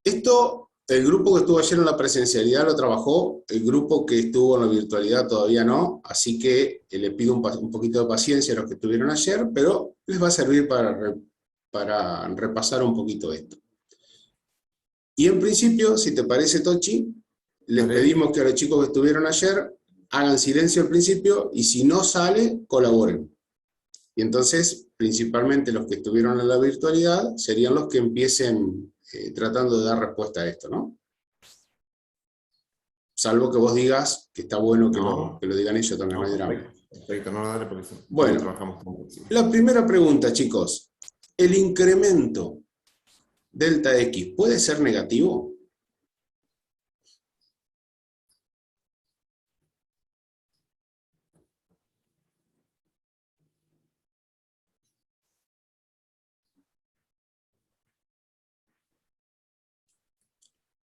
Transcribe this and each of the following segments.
Esto, el grupo que estuvo ayer en la presencialidad lo trabajó, el grupo que estuvo en la virtualidad todavía no, así que le pido un poquito de paciencia a los que estuvieron ayer, pero les va a servir para repasar un poquito esto. Y en principio, si te parece, Tochi, les pedimos que a los chicos que estuvieron ayer hagan silencio al principio y si no sale, colaboren. Y entonces, principalmente los que estuvieron en la virtualidad serían los que empiecen tratando de dar respuesta a esto, ¿no? Salvo que vos digas que está bueno que lo digan ellos también, no hay drama. Perfecto, no, dale por eso. Bueno, trabajamos la primera pregunta, chicos. ¿El incremento delta X puede ser negativo?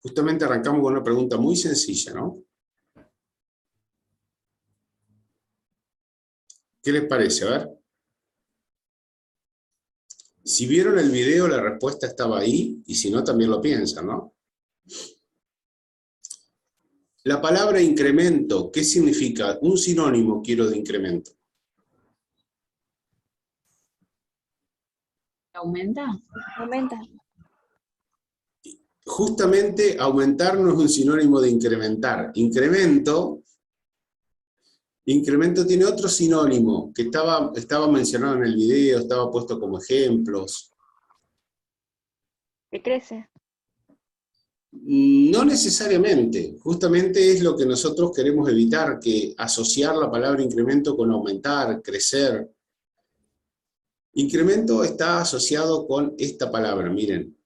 Justamente arrancamos con una pregunta muy sencilla, ¿no? ¿Qué les parece? A ver. Si vieron el video, la respuesta estaba ahí, y si no, también lo piensan, ¿no? La palabra incremento, ¿qué significa? Un sinónimo quiero de incremento. ¿Aumenta? Aumenta. Justamente aumentar no es un sinónimo de incrementar. Incremento tiene otro sinónimo que estaba mencionado en el video, estaba puesto como ejemplos. Que crece. No necesariamente, justamente es lo que nosotros queremos evitar, que asociar la palabra incremento con aumentar, crecer. Incremento está asociado con esta palabra, miren.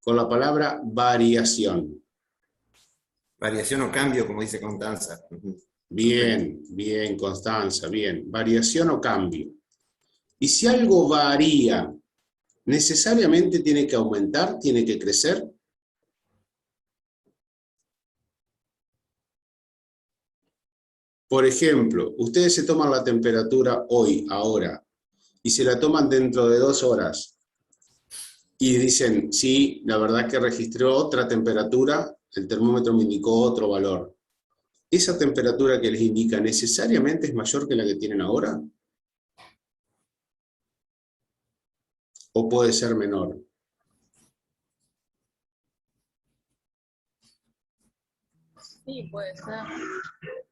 Con la palabra variación. Variación o cambio, como dice Constanza. Bien, bien, Constanza, bien. Variación o cambio. Y si algo varía, ¿necesariamente tiene que aumentar, tiene que crecer? Por ejemplo, ustedes se toman la temperatura hoy, ahora, y se la toman dentro de 2 horas, y dicen, sí, la verdad que registré otra temperatura, el termómetro me indicó otro valor. ¿Esa temperatura que les indica necesariamente es mayor que la que tienen ahora? ¿O puede ser menor? Sí, puede ser.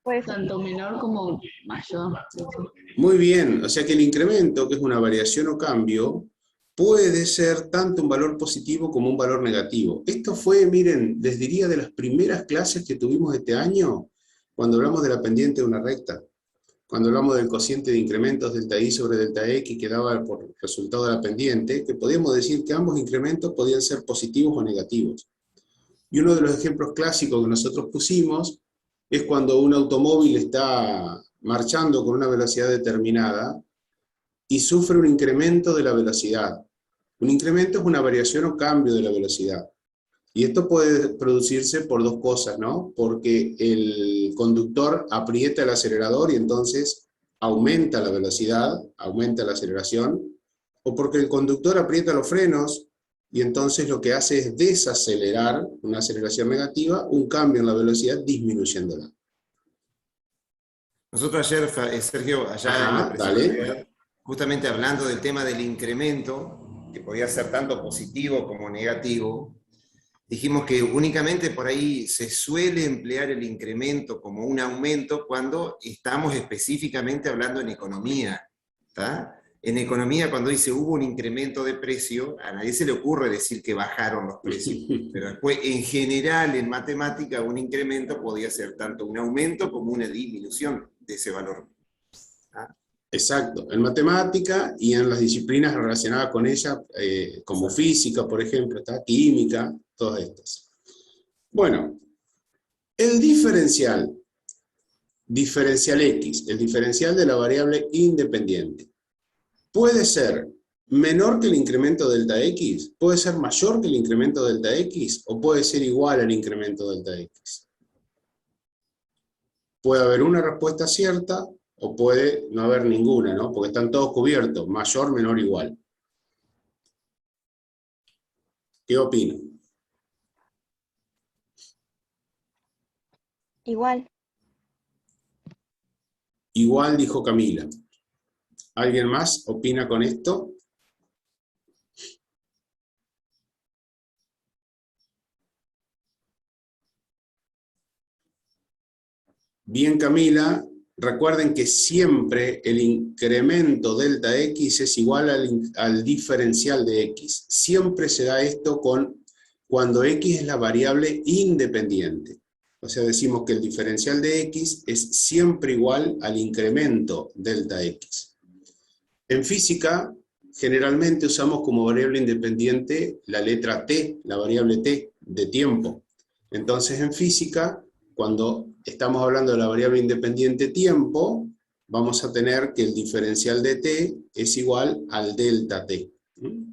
Puede ser. Tanto menor como mayor. Sí, sí. Muy bien, o sea que el incremento, que es una variación o cambio, puede ser tanto un valor positivo como un valor negativo. Esto fue, miren, les diría de las primeras clases que tuvimos este año, cuando hablamos de la pendiente de una recta, cuando hablamos del cociente de incrementos delta I sobre delta X que daba por resultado de la pendiente, que podíamos decir que ambos incrementos podían ser positivos o negativos. Y uno de los ejemplos clásicos que nosotros pusimos es cuando un automóvil está marchando con una velocidad determinada y sufre un incremento de la velocidad. Un incremento es una variación o cambio de la velocidad. Y esto puede producirse por dos cosas, ¿no? Porque el conductor aprieta el acelerador y entonces aumenta la velocidad, aumenta la aceleración, o porque el conductor aprieta los frenos y entonces lo que hace es desacelerar, una aceleración negativa, un cambio en la velocidad disminuyéndola. Nosotros ayer, Sergio, allá en la presencialidad, justamente hablando del tema del incremento, que podía ser tanto positivo como negativo, dijimos que únicamente por ahí se suele emplear el incremento como un aumento cuando estamos específicamente hablando en economía. ¿Tá? En economía, cuando dice hubo un incremento de precio, a nadie se le ocurre decir que bajaron los precios. Pero después, en general, en matemática, un incremento podía ser tanto un aumento como una disminución de ese valor. ¿Ah? Exacto, en matemática y en las disciplinas relacionadas con ella, como física, por ejemplo, ¿está? Química, todas estas. Bueno, el diferencial X, el diferencial de la variable independiente, puede ser menor que el incremento delta X, puede ser mayor que el incremento delta X, o puede ser igual al incremento delta X. Puede haber una respuesta cierta, o puede no haber ninguna, ¿no? Porque están todos cubiertos, mayor, menor, igual. ¿Qué opinan? Igual. Igual dijo Camila. ¿Alguien más opina con esto? Bien, Camila, recuerden que siempre el incremento delta X es igual al diferencial de X. Siempre se da esto cuando X es la variable independiente. O sea, decimos que el diferencial de X es siempre igual al incremento delta X. En física, generalmente usamos como variable independiente la letra t, la variable t, de tiempo. Entonces, en física, cuando estamos hablando de la variable independiente tiempo, vamos a tener que el diferencial de t es igual al delta t.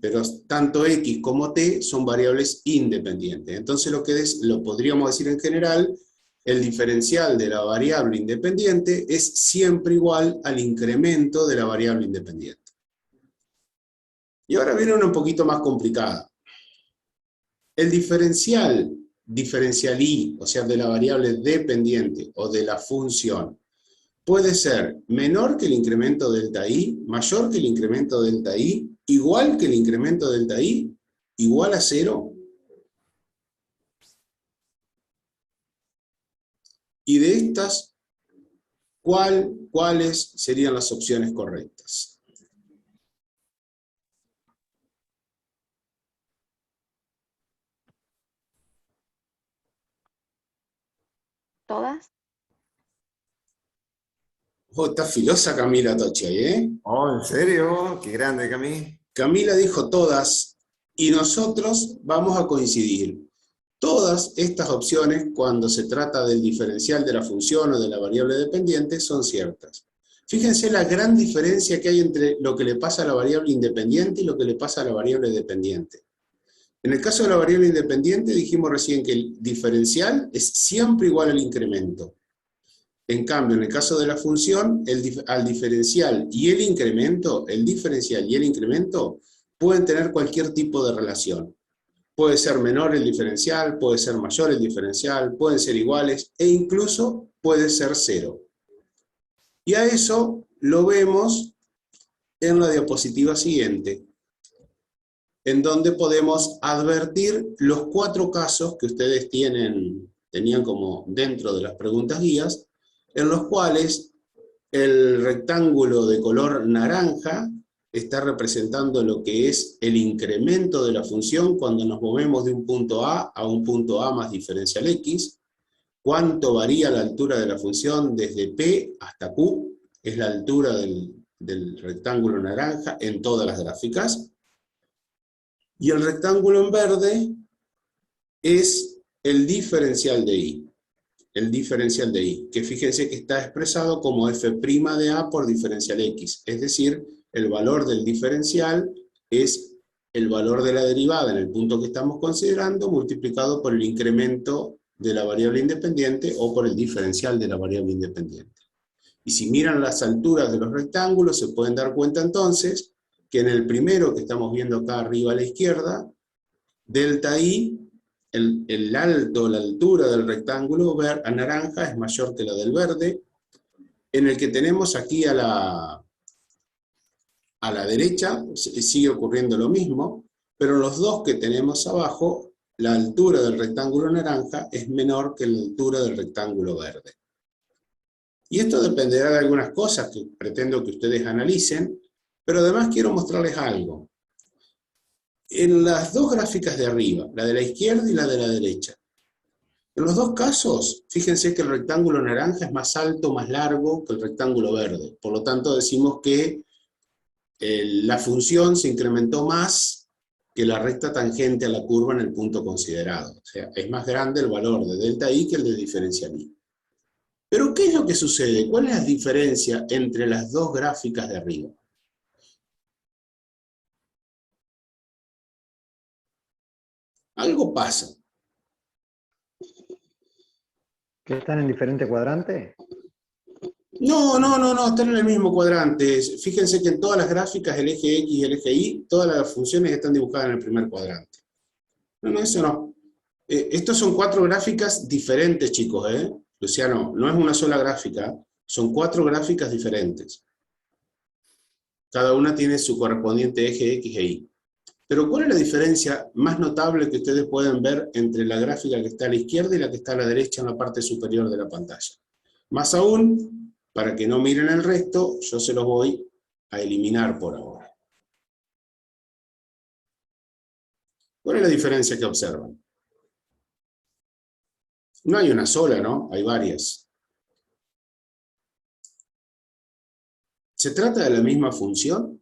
Pero tanto x como t son variables independientes. Entonces lo podríamos decir en general, el diferencial de la variable independiente es siempre igual al incremento de la variable independiente. Y ahora viene una un poquito más complicada. El diferencial I, o sea, de la variable dependiente o de la función, puede ser menor que el incremento delta I, mayor que el incremento delta I, igual que el incremento delta I, igual a 0. Y de estas, ¿cuáles serían las opciones correctas? ¿Todas? Oh, está filosa Camila Tochi ahí, ¿eh? Oh, ¿en serio? Qué grande, Camila. Camila dijo todas, y nosotros vamos a coincidir. Todas estas opciones, cuando se trata del diferencial de la función o de la variable dependiente, son ciertas. Fíjense la gran diferencia que hay entre lo que le pasa a la variable independiente y lo que le pasa a la variable dependiente. En el caso de la variable independiente, dijimos recién que el diferencial es siempre igual al incremento. En cambio, en el caso de la función, al diferencial y el incremento, pueden tener cualquier tipo de relación. Puede ser menor el diferencial, puede ser mayor el diferencial, pueden ser iguales e incluso puede ser cero. Y a eso lo vemos en la diapositiva siguiente, en donde podemos advertir los 4 casos que ustedes tenían como dentro de las preguntas guías, en los cuales el rectángulo de color naranja está representando lo que es el incremento de la función cuando nos movemos de un punto a un punto A más diferencial x. ¿Cuánto varía la altura de la función desde P hasta Q? Es la altura del rectángulo naranja en todas las gráficas. Y el rectángulo en verde es el diferencial de I. El diferencial de I, que fíjense que está expresado como f' de A por diferencial x, es decir, el valor del diferencial es el valor de la derivada en el punto que estamos considerando multiplicado por el incremento de la variable independiente o por el diferencial de la variable independiente. Y si miran las alturas de los rectángulos, se pueden dar cuenta entonces que en el primero que estamos viendo acá arriba a la izquierda, delta I, la altura del rectángulo naranja es mayor que la del verde. En el que tenemos aquí a la derecha sigue ocurriendo lo mismo, pero los dos que tenemos abajo, la altura del rectángulo naranja es menor que la altura del rectángulo verde. Y esto dependerá de algunas cosas que pretendo que ustedes analicen, pero además quiero mostrarles algo. En las dos gráficas de arriba, la de la izquierda y la de la derecha, en los dos casos, fíjense que el rectángulo naranja es más alto, más largo que el rectángulo verde. Por lo tanto, decimos que la función se incrementó más que la recta tangente a la curva en el punto considerado. O sea, es más grande el valor de delta I que el de diferencial I. Pero, ¿qué es lo que sucede? ¿Cuál es la diferencia entre las dos gráficas de arriba? Algo pasa. ¿Que están en diferente cuadrante? No, están en el mismo cuadrante. Fíjense que en todas las gráficas, el eje X y el eje Y, todas las funciones están dibujadas en el primer cuadrante. No, eso no. Estos son 4 gráficas diferentes, chicos, Luciano, no es una sola gráfica, son 4 gráficas diferentes. Cada una tiene su correspondiente eje X e Y. Pero ¿cuál es la diferencia más notable que ustedes pueden ver entre la gráfica que está a la izquierda y la que está a la derecha en la parte superior de la pantalla? Más aún, para que no miren el resto, yo se los voy a eliminar por ahora. ¿Cuál es la diferencia que observan? No hay una sola, ¿no? Hay varias. ¿Se trata de la misma función?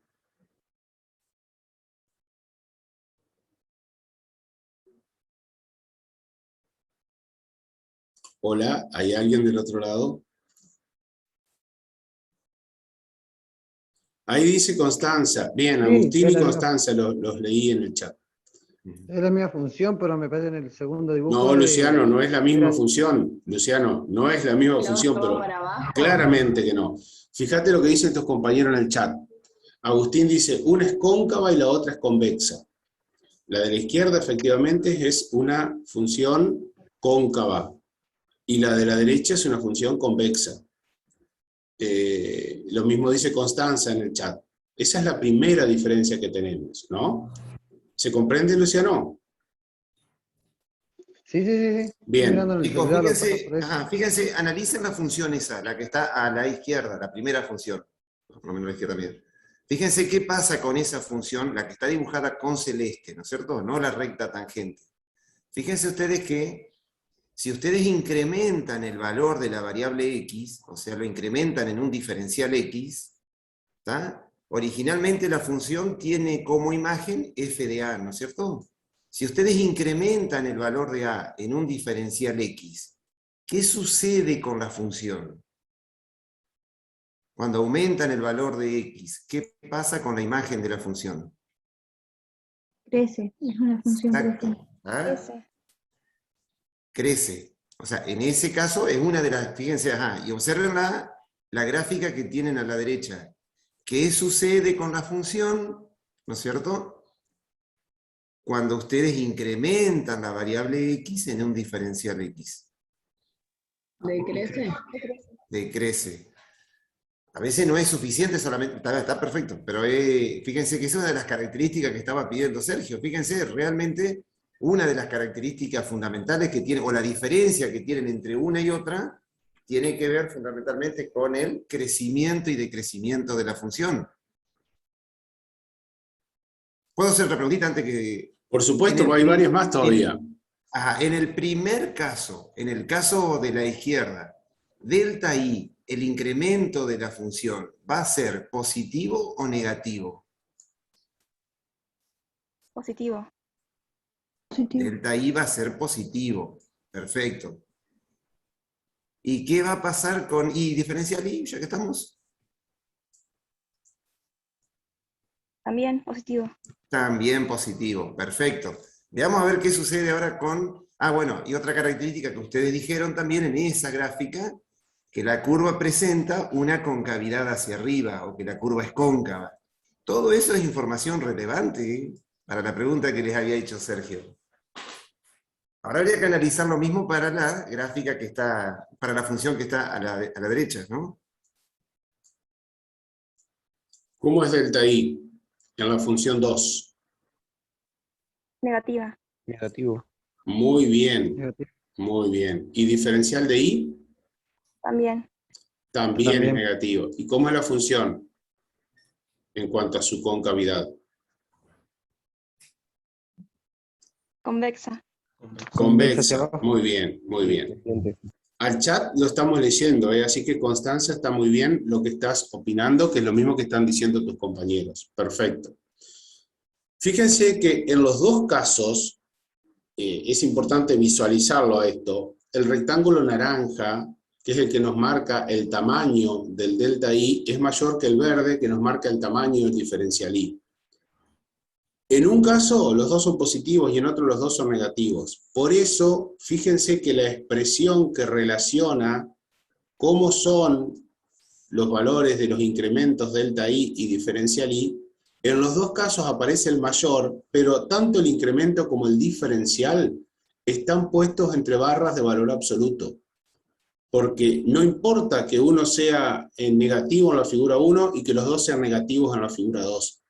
Hola, ¿hay alguien del otro lado? Ahí dice Constanza. Bien, Agustín y Constanza los leí en el chat. Es la misma función, pero me parece en el segundo dibujo. No, Luciano, no es la misma función. Luciano, no es la misma función, pero claramente que no. Fíjate lo que dicen tus compañeros en el chat. Agustín dice, una es cóncava y la otra es convexa. La de la izquierda, efectivamente, es una función cóncava. Y la de la derecha es una función convexa. Lo mismo dice Constanza en el chat. Esa es la primera diferencia que tenemos, ¿no? ¿Se comprende, Luciano? Sí. Bien. Chicos, fíjense, analicen la función esa, la que está a la izquierda, la primera función. Por lo menos a la izquierda también. Fíjense qué pasa con esa función, la que está dibujada con celeste, ¿no es cierto? No la recta tangente. Fíjense ustedes que si ustedes incrementan el valor de la variable x, o sea, lo incrementan en un diferencial x, ¿está? Originalmente la función tiene como imagen f de a, ¿no es cierto? Si ustedes incrementan el valor de a en un diferencial x, ¿qué sucede con la función? Cuando aumentan el valor de x, ¿qué pasa con la imagen de la función? Crece, es una función Exacto. Crece. O sea, en ese caso es una de las, fíjense, y observen la gráfica que tienen a la derecha. ¿Qué sucede con la función? ¿No es cierto? Cuando ustedes incrementan la variable x en un diferencial x. ¿Decrece? Decrece. A veces no es suficiente solamente, está perfecto, pero fíjense que esa es una de las características que estaba pidiendo Sergio. Fíjense, realmente una de las características fundamentales que tiene, o la diferencia que tienen entre una y otra, tiene que ver fundamentalmente con el crecimiento y decrecimiento de la función. ¿Puedo hacer otra preguntita antes que...? Por supuesto, porque hay varias más todavía. En el primer caso, en el caso de la izquierda, delta i, el incremento de la función, ¿va a ser positivo o negativo? Positivo. Delta i va a ser positivo. Perfecto. ¿Y qué va a pasar con i diferencial i, ya que estamos? También positivo. También positivo. Perfecto. Veamos a ver qué sucede ahora con... bueno, y otra característica que ustedes dijeron también en esa gráfica, que la curva presenta una concavidad hacia arriba, o que la curva es cóncava. Todo eso es información relevante para la pregunta que les había hecho Sergio. Ahora habría que analizar lo mismo para la gráfica que está, para la función que está a la derecha, ¿no? ¿Cómo es delta i en la función 2? Negativa. Negativo. Muy bien, Negativo. muy bien. ¿Y diferencial de i? También. También es negativo. ¿Y cómo es la función en cuanto a su concavidad? Convexa. Convexa. Muy bien, muy bien. Al chat lo estamos leyendo, así que Constanza, está muy bien lo que estás opinando, que es lo mismo que están diciendo tus compañeros. Perfecto. Fíjense que en los dos casos, es importante visualizarlo a esto, el rectángulo naranja, que es el que nos marca el tamaño del delta i, es mayor que el verde, que nos marca el tamaño del diferencial i. En un caso los dos son positivos y en otro los dos son negativos. Por eso, fíjense que la expresión que relaciona cómo son los valores de los incrementos delta i y diferencial i En los dos casos aparece el mayor, pero tanto el incremento como el diferencial están puestos entre barras de valor absoluto. Porque no importa que uno sea negativo en la figura 1 y que los dos sean negativos en la figura 2.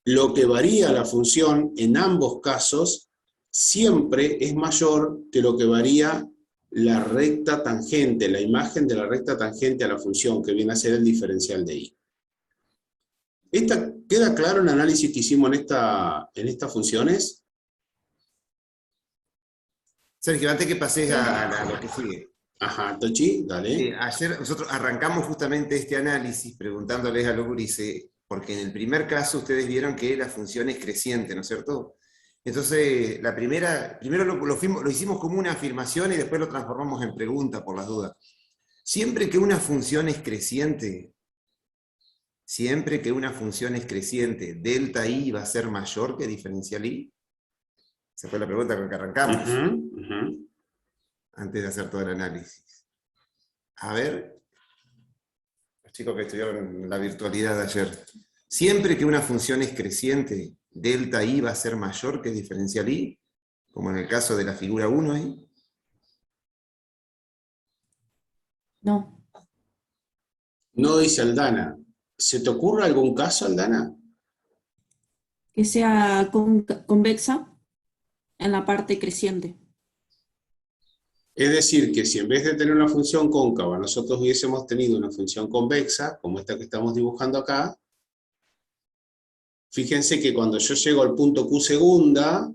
Lo que varía la función en ambos casos siempre es mayor que lo que varía la recta tangente, la imagen de la recta tangente a la función, que viene a ser el diferencial de y. ¿Queda claro el análisis que hicimos en estas funciones? Sergio, antes que pases a lo que sigue. Ajá, Tochi, dale. Ayer nosotros arrancamos justamente este análisis preguntándoles a los gurises, porque en el primer caso ustedes vieron que la función es creciente, ¿no es cierto? Entonces, primero lo hicimos como una afirmación y después lo transformamos en pregunta por las dudas. Siempre que una función es creciente, delta i va a ser mayor que diferencial i. Esa fue la pregunta con la que arrancamos. Antes de hacer todo el análisis. A ver, los chicos que estudiaron la virtualidad de ayer. Siempre que una función es creciente, delta i va a ser mayor que diferencial i, como en el caso de la figura 1 ahí. No. No, dice Aldana. ¿Se te ocurre algún caso, Aldana? Que sea convexa en la parte creciente. Es decir, que si en vez de tener una función cóncava, nosotros hubiésemos tenido una función convexa, como esta que estamos dibujando acá, fíjense que cuando yo llego al punto Q segunda,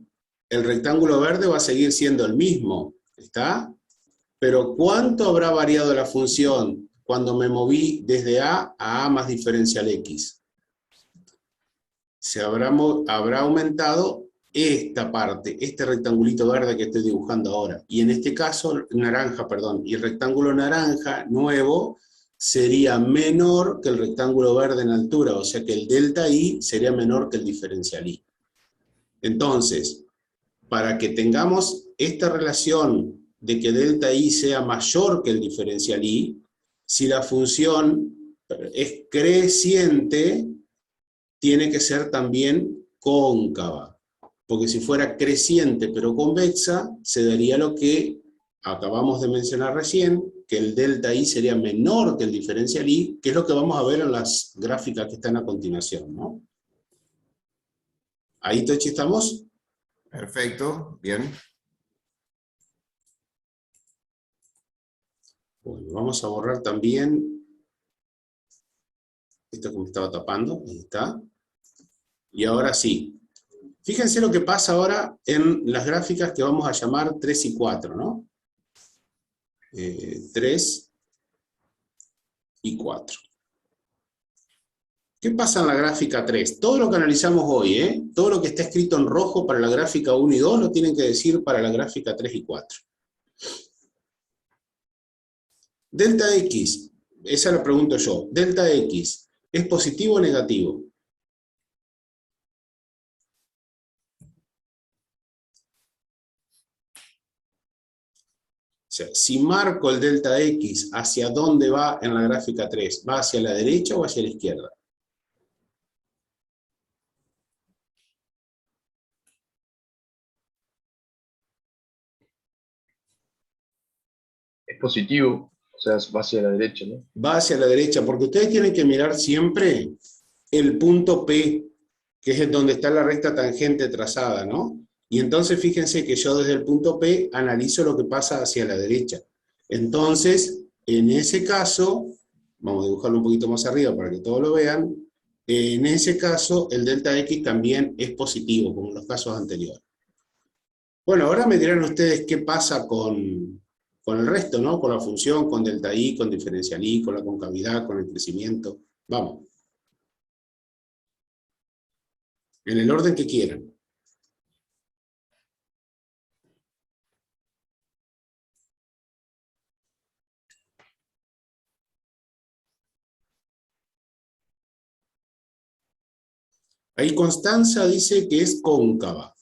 el rectángulo verde va a seguir siendo el mismo, ¿está? Pero ¿cuánto habrá variado la función cuando me moví desde A a A más diferencial X? Se habrá aumentado esta parte, este rectangulito verde que estoy dibujando ahora. Y en este caso, naranja, perdón, y el rectángulo naranja nuevo sería menor que el rectángulo verde en altura, o sea que el delta i sería menor que el diferencial i. Entonces, para que tengamos esta relación de que delta i sea mayor que el diferencial i, si la función es creciente, tiene que ser también cóncava. Porque si fuera creciente pero convexa, se daría lo que acabamos de mencionar recién, que el delta i sería menor que el diferencial i, que es lo que vamos a ver en las gráficas que están a continuación, ¿no? ¿Ahí, Tochi, estamos? Perfecto, bien. Bueno, vamos a borrar también esto que me estaba tapando, ahí está. Y ahora sí. Fíjense lo que pasa ahora en las gráficas que vamos a llamar 3 y 4, ¿no? 3 y 4. ¿Qué pasa en la gráfica 3? Todo lo que analizamos hoy, todo lo que está escrito en rojo para la gráfica 1 y 2, lo tienen que decir para la gráfica 3 y 4. Delta X, esa la pregunto yo. Delta X, ¿es positivo o negativo? O sea, si marco el delta X, ¿hacia dónde va en la gráfica 3? ¿Va hacia la derecha o hacia la izquierda? Es positivo, o sea, va hacia la derecha, ¿no? Va hacia la derecha, porque ustedes tienen que mirar siempre el punto P, que es donde está la recta tangente trazada, ¿no? Y entonces fíjense que yo desde el punto P analizo lo que pasa hacia la derecha. Entonces, en ese caso, vamos a dibujarlo un poquito más arriba para que todos lo vean, en ese caso el delta X también es positivo, como en los casos anteriores. Bueno, ahora me dirán ustedes qué pasa con el resto, ¿no? Con la función, con delta i, con diferencial i, con la concavidad, con el crecimiento. Vamos. En el orden que quieran. Ahí Constanza dice que es cóncava.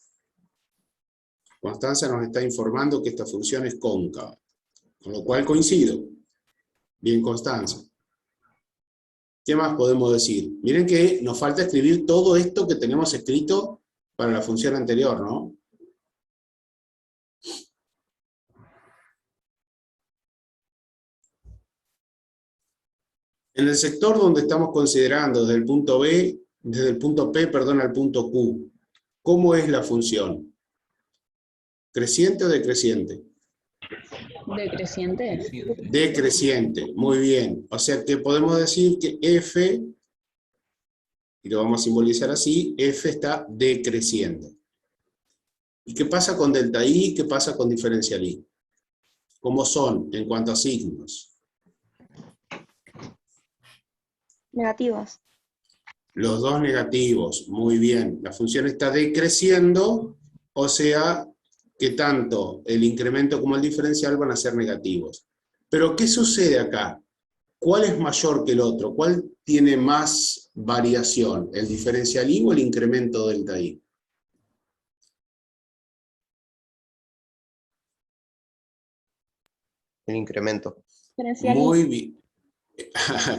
Constanza nos está informando que esta función es cóncava. Con lo cual coincido. Bien, Constanza. ¿Qué más podemos decir? Miren que nos falta escribir todo esto que tenemos escrito para la función anterior, ¿no? En el sector donde estamos considerando desde el punto B, desde el punto P, perdón, al punto Q, ¿cómo es la función? ¿Creciente o decreciente? Decreciente. Decreciente, muy bien. O sea que podemos decir que F, y lo vamos a simbolizar así, F está decreciendo. ¿Y qué pasa con delta I? ¿Qué pasa con diferencial I? ¿Cómo son en cuanto a signos? Negativos. Los dos negativos, muy bien. La función está decreciendo, o sea que tanto el incremento como el diferencial van a ser negativos. Pero ¿qué sucede acá? ¿Cuál es mayor que el otro? ¿Cuál tiene más variación? ¿El diferencial I o el incremento delta I? El incremento. Diferencial I. Muy bien.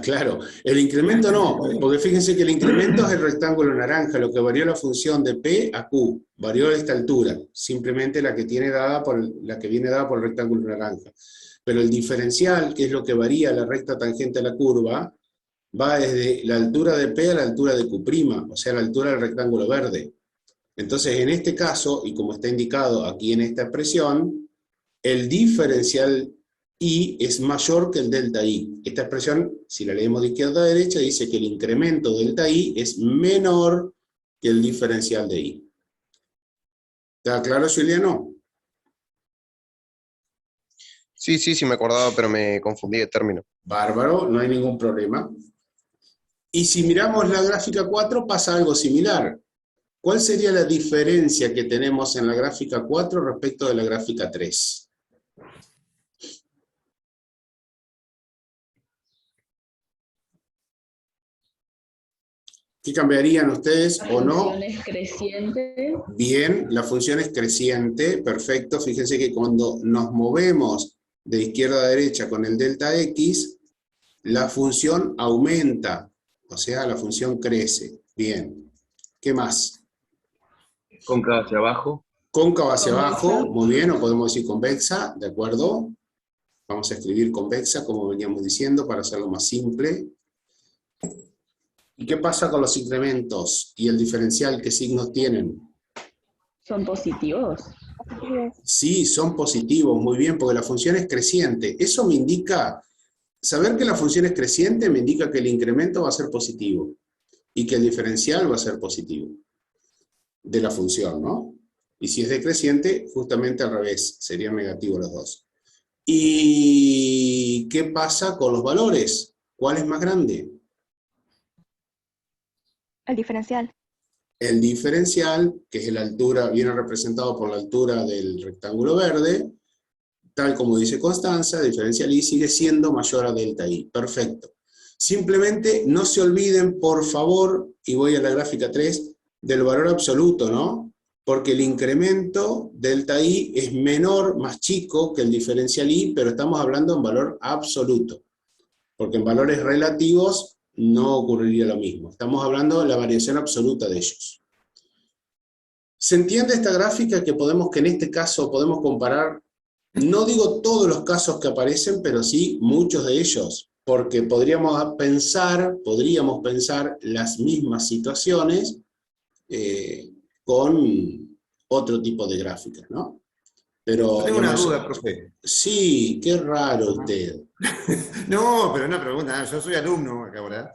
Claro, el incremento no, porque fíjense que el incremento es el rectángulo naranja, lo que varió la función de P a Q, varió esta altura, simplemente la que viene dada por el rectángulo naranja. Pero el diferencial, que es lo que varía la recta tangente a la curva, va desde la altura de P a la altura de Q', o sea, la altura del rectángulo verde. Entonces, en este caso, y como está indicado aquí en esta expresión, el diferencial I es mayor que el delta I. Esta expresión, si la leemos de izquierda a derecha, dice que el incremento delta I es menor que el diferencial de I. ¿Está claro, Juliano? Sí, me acordaba, pero me confundí de término. Bárbaro, no hay ningún problema. Y si miramos la gráfica 4, pasa algo similar. ¿Cuál sería la diferencia que tenemos en la gráfica 4 respecto de la gráfica 3? ¿Qué cambiarían ustedes o no? La función es creciente. Bien, la función es creciente, perfecto. Fíjense que cuando nos movemos de izquierda a derecha con el delta X, la función aumenta, o sea, la función crece. Bien. ¿Qué más? Cóncava hacia abajo. Cóncava hacia Convexa. abajo, muy bien, o podemos decir convexa, ¿de acuerdo? Vamos a escribir convexa, como veníamos diciendo, para hacerlo más simple. ¿Y qué pasa con los incrementos y el diferencial? ¿Qué signos tienen? Son positivos. Positivos. Sí, son positivos, muy bien, porque la función es creciente. Eso me indica, saber que la función es creciente me indica que el incremento va a ser positivo y que el diferencial va a ser positivo de la función, ¿no? Y si es decreciente, justamente al revés, serían negativos los dos. ¿Y qué pasa con los valores? ¿Cuál es más grande? El diferencial. El diferencial, que es la altura, viene representado por la altura del rectángulo verde, tal como dice Constanza, diferencial I sigue siendo mayor a delta I. Perfecto. Simplemente no se olviden, por favor, y voy a la gráfica 3, del valor absoluto, ¿no? Porque el incremento delta I es menor, más chico que el diferencial I, pero estamos hablando en valor absoluto. Porque en valores relativos no ocurriría lo mismo. Estamos hablando de la variación absoluta de ellos. ¿Se entiende esta gráfica que en este caso podemos comparar? No digo todos los casos que aparecen, pero sí muchos de ellos, porque podríamos pensar las mismas situaciones con otro tipo de gráficas, ¿no? Pero tengo una duda, profe. Sí, qué raro usted. No, pero una pregunta, yo soy alumno acá, ¿verdad?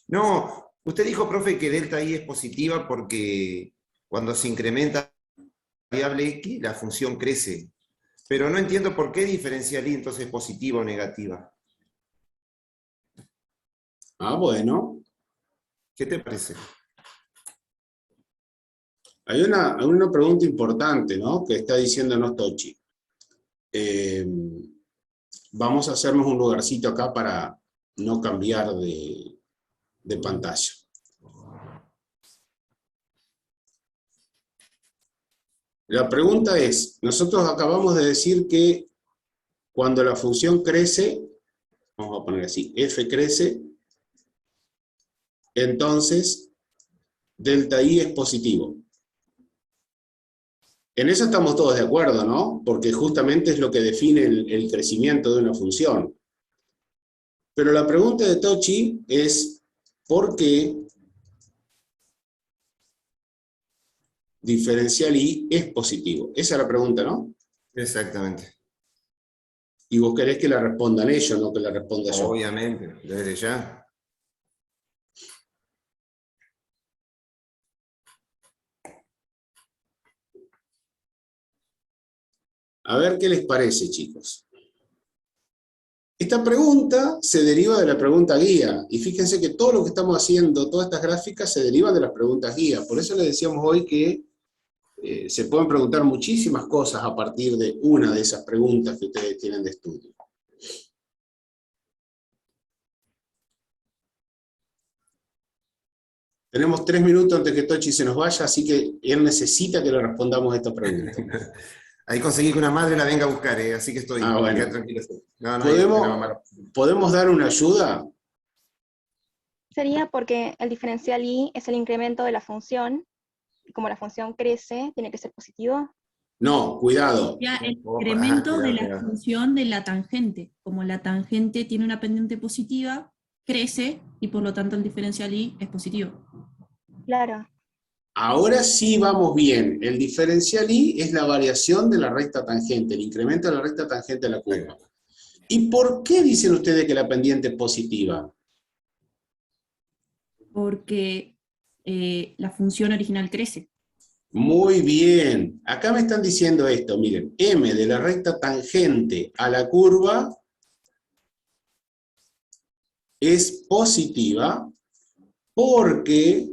No, usted dijo, profe, que delta I es positiva porque cuando se incrementa la variable X, la función crece. Pero no entiendo por qué diferencial I entonces es positiva o negativa. Ah, bueno. ¿Qué te parece? Hay una pregunta importante, ¿no? Que está diciéndonos Tochi. Vamos a hacernos un lugarcito acá para no cambiar de pantalla. La pregunta es, nosotros acabamos de decir que cuando la función crece, vamos a poner así, f crece, entonces delta I es positivo. En eso estamos todos de acuerdo, ¿no? Porque justamente es lo que define el crecimiento de una función. Pero la pregunta de Tochi es, ¿por qué diferencial I es positivo? Esa es la pregunta, ¿no? Exactamente. Y vos querés que la respondan ellos, no que la responda yo. Obviamente, desde ya. A ver qué les parece, chicos. Esta pregunta se deriva de la pregunta guía. Y fíjense que todo lo que estamos haciendo, todas estas gráficas, se derivan de las preguntas guía. Por eso les decíamos hoy que se pueden preguntar muchísimas cosas a partir de una de esas preguntas que ustedes tienen de estudio. Tenemos 3 minutos antes que Tochi se nos vaya, así que él necesita que le respondamos esta pregunta. Ahí conseguí que una madre la venga a buscar, así que estoy bueno. tranquilo. No, ¿Podemos dar una ayuda? Sería porque el diferencial I es el incremento de la función, y como la función crece, tiene que ser positivo. No, cuidado. Ya el incremento de la función de la tangente. Como la tangente tiene una pendiente positiva, crece y por lo tanto el diferencial I es positivo. Claro. Ahora sí vamos bien. El diferencial I es la variación de la recta tangente, el incremento de la recta tangente de la curva. ¿Y por qué dicen ustedes que la pendiente es positiva? Porque la función original crece. Muy bien. Acá me están diciendo esto, miren, M de la recta tangente a la curva es positiva porque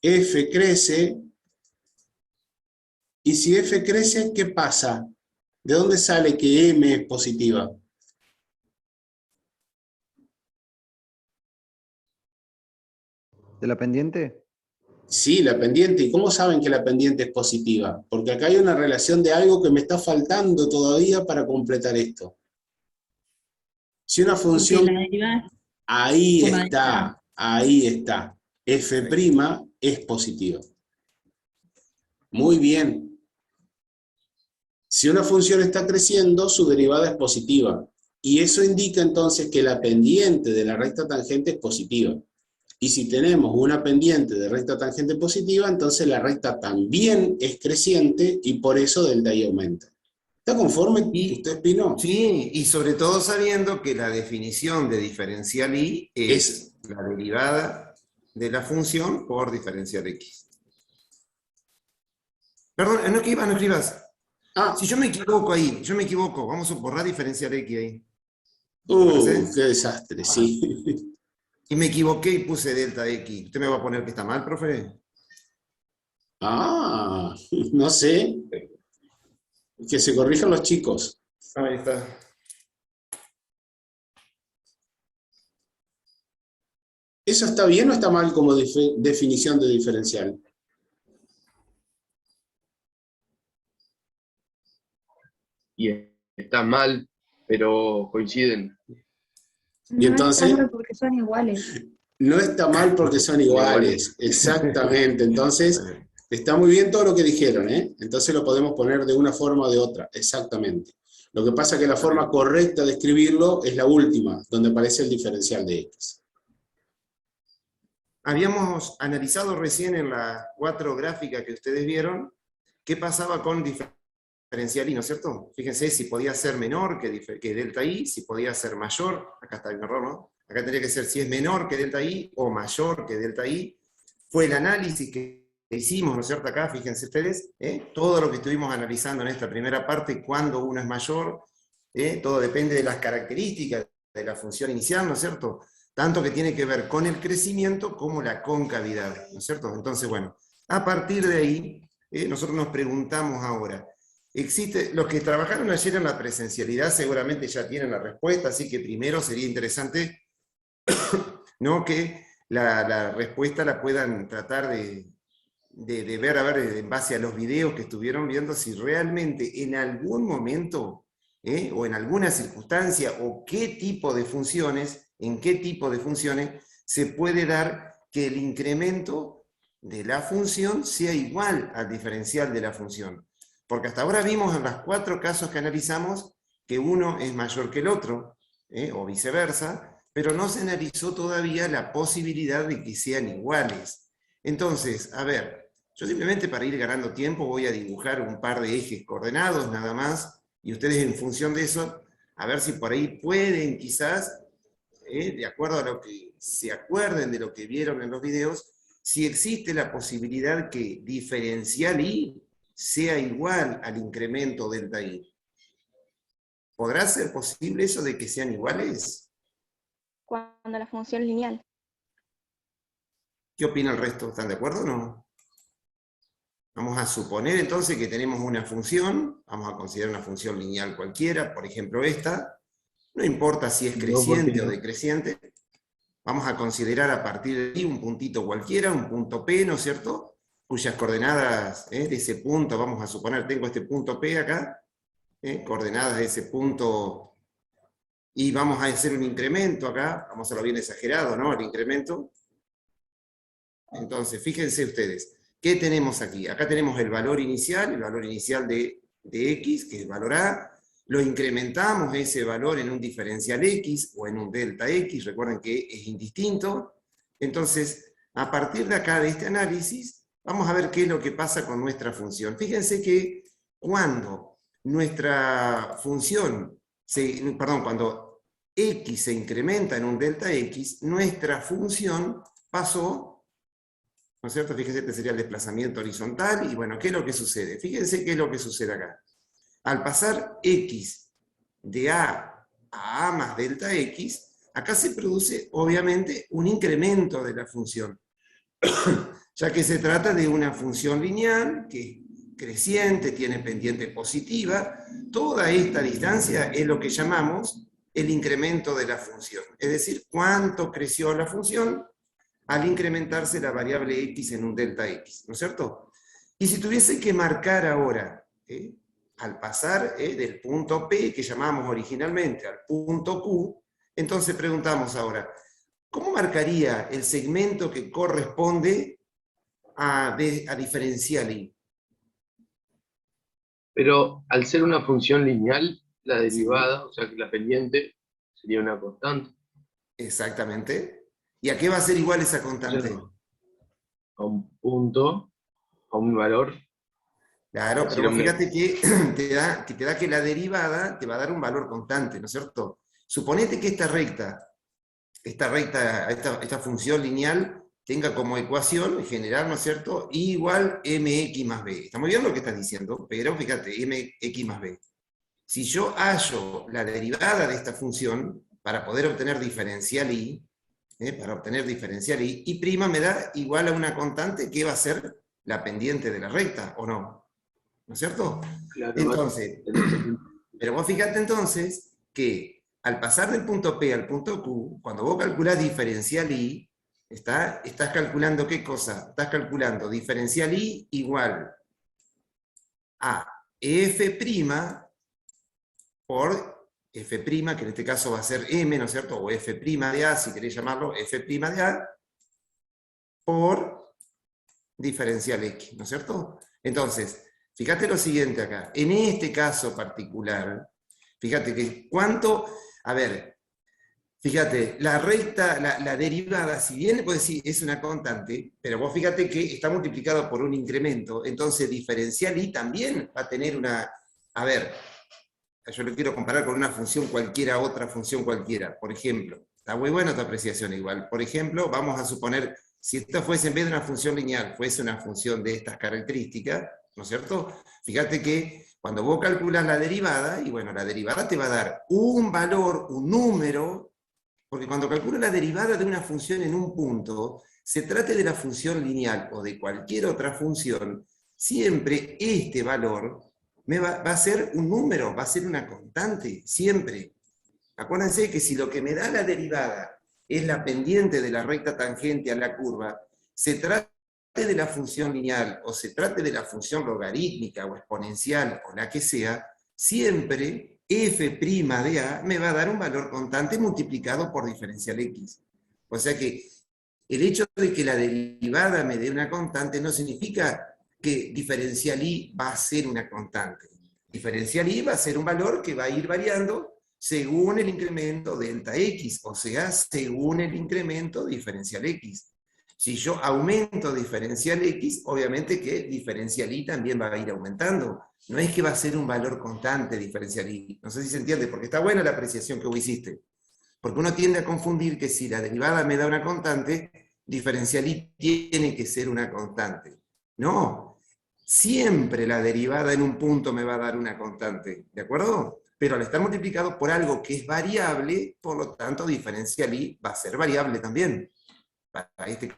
F crece, y si F crece, ¿qué pasa? ¿De dónde sale que M es positiva? ¿De la pendiente? Sí, la pendiente. ¿Y cómo saben que la pendiente es positiva? Porque acá hay una relación de algo que me está faltando todavía para completar esto. Si una función... Ahí está. F' es positiva. Muy bien. Si una función está creciendo, su derivada es positiva. Y eso indica entonces que la pendiente de la recta tangente es positiva. Y si tenemos una pendiente de recta tangente positiva, entonces la recta también es creciente y por eso delta I aumenta. ¿Está conforme usted, Pino? Sí, y sobre todo sabiendo que la definición de diferencial I es la derivada de la función por diferencial X. Perdón, no escribas. Si yo me equivoco ahí, vamos a borrar diferencial X ahí. Qué desastre, sí. Y me equivoqué y puse delta X. ¿Usted me va a poner que está mal, profe? No sé. Que se corrijan los chicos. Ahí está. ¿Eso está bien o está mal como definición de diferencial? Y está mal, pero coinciden. Y entonces... No está mal porque son iguales. No está mal porque son iguales, exactamente. Entonces, está muy bien todo lo que dijeron, ¿eh? Entonces lo podemos poner de una forma o de otra, exactamente. Lo que pasa es que la forma correcta de escribirlo es la última, donde aparece el diferencial de X. Habíamos analizado recién en las 4 gráficas que ustedes vieron, qué pasaba con diferencial I, ¿no es cierto? Fíjense si podía ser menor que delta I, si podía ser mayor, acá está el error, ¿no? Acá tendría que ser si es menor que delta I o mayor que delta I. Fue el análisis que hicimos, ¿no es cierto? Acá, fíjense ustedes, todo lo que estuvimos analizando en esta primera parte, cuando uno es mayor, todo depende de las características de la función inicial, ¿no es cierto? Tanto que tiene que ver con el crecimiento como la concavidad, ¿no es cierto? Entonces, bueno, a partir de ahí, nosotros nos preguntamos ahora, los que trabajaron ayer en la presencialidad seguramente ya tienen la respuesta, así que primero sería interesante ¿no? que la respuesta la puedan tratar de ver, a ver, en base a los videos que estuvieron viendo, si realmente en algún momento, o en alguna circunstancia, o qué tipo de funciones en qué tipo de funciones se puede dar que el incremento de la función sea igual al diferencial de la función. Porque hasta ahora vimos en los 4 casos que analizamos que uno es mayor que el otro, o viceversa, pero no se analizó todavía la posibilidad de que sean iguales. Entonces, a ver, yo simplemente para ir ganando tiempo voy a dibujar un par de ejes coordenados nada más, y ustedes en función de eso, a ver si por ahí pueden quizás, de acuerdo a lo que se acuerden de lo que vieron en los videos, si existe la posibilidad que diferencial I sea igual al incremento delta I. ¿Podrá ser posible eso de que sean iguales? Cuando la función es lineal. ¿Qué opina el resto? ¿Están de acuerdo o no? Vamos a suponer entonces que tenemos una función, vamos a considerar una función lineal cualquiera, por ejemplo esta, no importa si es creciente o decreciente, vamos a considerar a partir de ahí un puntito cualquiera, un punto P, ¿no es cierto? Cuyas coordenadas de ese punto, vamos a suponer, tengo este punto P acá, coordenadas de ese punto, y vamos a hacer un incremento acá, vamos a hacerlo bien exagerado, ¿no? El incremento. Entonces, fíjense ustedes, ¿qué tenemos aquí? Acá tenemos el valor inicial de X, que es el valor A, lo incrementamos ese valor en un diferencial X o en un delta X, recuerden que es indistinto. Entonces, a partir de acá, de este análisis, vamos a ver qué es lo que pasa con nuestra función. Fíjense que cuando nuestra función, cuando X se incrementa en un delta X, nuestra función pasó, ¿no es cierto? Fíjense, este sería el desplazamiento horizontal, y bueno, ¿qué es lo que sucede? Fíjense qué es lo que sucede acá. Al pasar X de A a A más delta X, acá se produce, obviamente, un incremento de la función, ya que se trata de una función lineal, que es creciente, tiene pendiente positiva. Toda esta distancia es lo que llamamos el incremento de la función, es decir, cuánto creció la función al incrementarse la variable X en un delta X, ¿no es cierto? Y si tuviese que marcar ahora, al pasar del punto P, que llamamos originalmente, al punto Q, entonces preguntamos ahora, ¿cómo marcaría el segmento que corresponde a diferencial I? Pero al ser una función lineal, la derivada, o sea que la pendiente, sería una constante. Exactamente. ¿Y a qué va a ser igual esa constante? A un punto, a un valor. Claro, pero fíjate que te da que la derivada te va a dar un valor constante, ¿no es cierto? Suponete que esta función lineal tenga como ecuación general, ¿no es cierto?, I igual mx más b. Está muy bien lo que estás diciendo, pero fíjate, mx más b. Si yo hallo la derivada de esta función, para poder obtener diferencial I, I' me da igual a una constante que va a ser la pendiente de la recta, ¿o no? ¿No es cierto? Claro, entonces, pero vos fíjate entonces que al pasar del punto P al punto Q, cuando vos calculás diferencial I, estás calculando ¿qué cosa? Estás calculando diferencial I igual a F' por F', que en este caso va a ser M, ¿no es cierto? O F' de A, si queréis llamarlo, F' de A, por diferencial X, ¿no es cierto? Entonces, fíjate lo siguiente acá. En este caso particular, fíjate que fíjate, la recta, la derivada, si bien pues sí, es una constante, pero vos fíjate que está multiplicado por un incremento, entonces diferencial I también va a tener una... yo lo quiero comparar con una función cualquiera, otra función cualquiera. Por ejemplo, está muy buena tu apreciación igual. Por ejemplo, vamos a suponer, si esta fuese en vez de una función lineal, fuese una función de estas características, ¿no es cierto? Fíjate que cuando vos calculas la derivada, y bueno, la derivada te va a dar un valor, un número, porque cuando calculo la derivada de una función en un punto, se trate de la función lineal o de cualquier otra función, siempre este valor va a ser un número, va a ser una constante, siempre. Acuérdense que si lo que me da la derivada es la pendiente de la recta tangente a la curva, se trate de la función lineal, o se trate de la función logarítmica, o exponencial, o la que sea, siempre f' de A me va a dar un valor constante multiplicado por diferencial x. O sea que el hecho de que la derivada me dé una constante no significa que diferencial y va a ser una constante. Diferencial y va a ser un valor que va a ir variando según el incremento delta x, o sea, según el incremento diferencial x. Si yo aumento diferencial x, obviamente que diferencial y también va a ir aumentando. No es que va a ser un valor constante diferencial y. No sé si se entiende, porque está buena la apreciación que vos hiciste. Porque uno tiende a confundir que si la derivada me da una constante, diferencial y tiene que ser una constante. No, siempre la derivada en un punto me va a dar una constante, ¿de acuerdo? Pero al estar multiplicado por algo que es variable, por lo tanto diferencial y va a ser variable también. Para este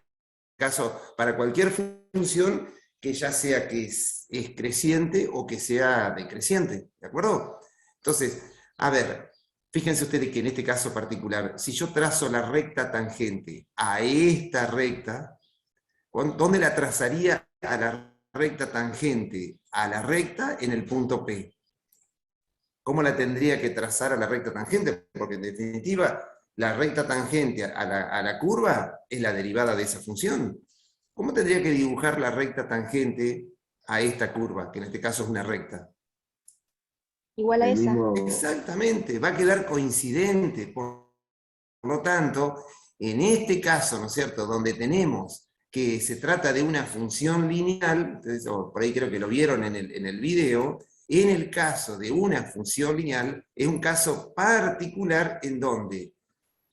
caso, para cualquier función que ya sea que es creciente o que sea decreciente, ¿de acuerdo? Entonces, a ver, fíjense ustedes que en este caso particular, si yo trazo la recta tangente a esta recta, ¿dónde la trazaría a la recta tangente? A la recta en el punto P. ¿Cómo la tendría que trazar a la recta tangente? Porque en definitiva, la recta tangente a la curva es la derivada de esa función. ¿Cómo tendría que dibujar la recta tangente a esta curva, que en este caso es una recta? Igual a esa. Exactamente, va a quedar coincidente. Por lo tanto, en este caso, ¿no es cierto?, donde tenemos que se trata de una función lineal, entonces, por ahí creo que lo vieron en el video, en el caso de una función lineal, es un caso particular en donde,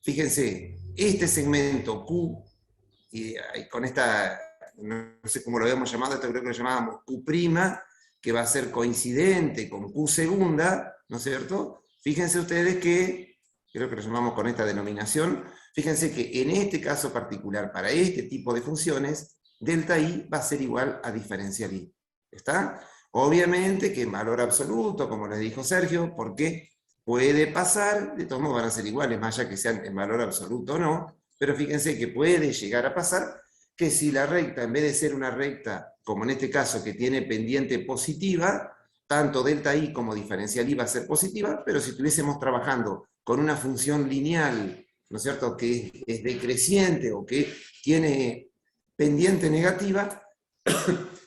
fíjense, este segmento Q, y con esta, no sé cómo lo habíamos llamado, esto creo que lo llamábamos Q', que va a ser coincidente con Q segunda, ¿no es cierto? Fíjense ustedes que, creo que lo llamamos con esta denominación, fíjense que en este caso particular, para este tipo de funciones, delta i va a ser igual a diferencial i. ¿Está? Obviamente que en valor absoluto, como les dijo Sergio, porque puede pasar, de todos modos van a ser iguales, más allá que sean en valor absoluto o no, pero fíjense que puede llegar a pasar que si la recta, en vez de ser una recta, como en este caso, que tiene pendiente positiva, tanto delta i como diferencial i va a ser positiva, pero si estuviésemos trabajando con una función lineal, ¿no es cierto?, que es decreciente o que tiene pendiente negativa,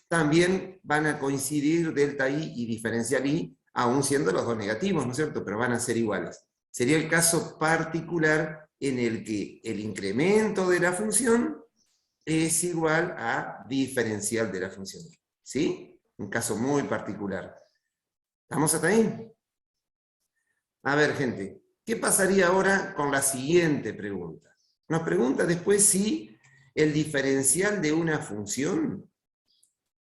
también van a coincidir delta i y diferencial i, aún siendo los dos negativos, ¿no es cierto?, pero van a ser iguales. Sería el caso particular en el que el incremento de la función es igual a diferencial de la función. ¿Sí? Un caso muy particular. ¿Estamos hasta ahí? A ver, gente, ¿qué pasaría ahora con la siguiente pregunta? Nos pregunta después si el diferencial de una función,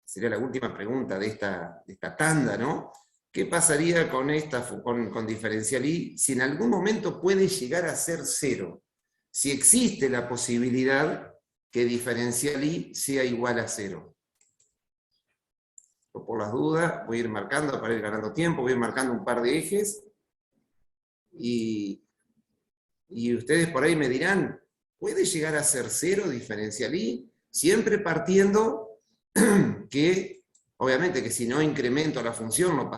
sería la última pregunta de esta tanda, ¿no? ¿Qué pasaría con diferencial i si en algún momento puede llegar a ser cero? Si existe la posibilidad que diferencial i sea igual a cero. Por las dudas, voy a ir marcando para ir ganando tiempo, voy a ir marcando un par de ejes, y ustedes por ahí me dirán, ¿puede llegar a ser cero diferencial i? Siempre partiendo que, obviamente que si no incremento la función no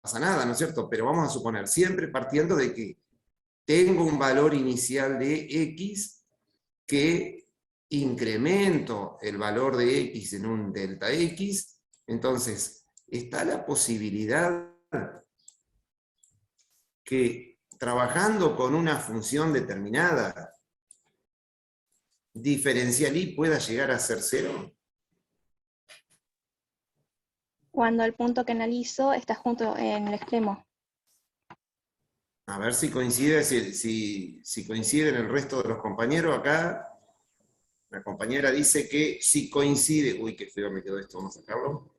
pasa nada, ¿no es cierto? Pero vamos a suponer, siempre partiendo de que tengo un valor inicial de x que incremento el valor de x en un delta x, entonces está la posibilidad que trabajando con una función determinada, diferencial i pueda llegar a ser cero. Cuando el punto que analizo está junto en el extremo. A ver si coincide, si coinciden el resto de los compañeros acá. La compañera dice que si coincide, uy, qué feo me quedó esto, vamos a sacarlo.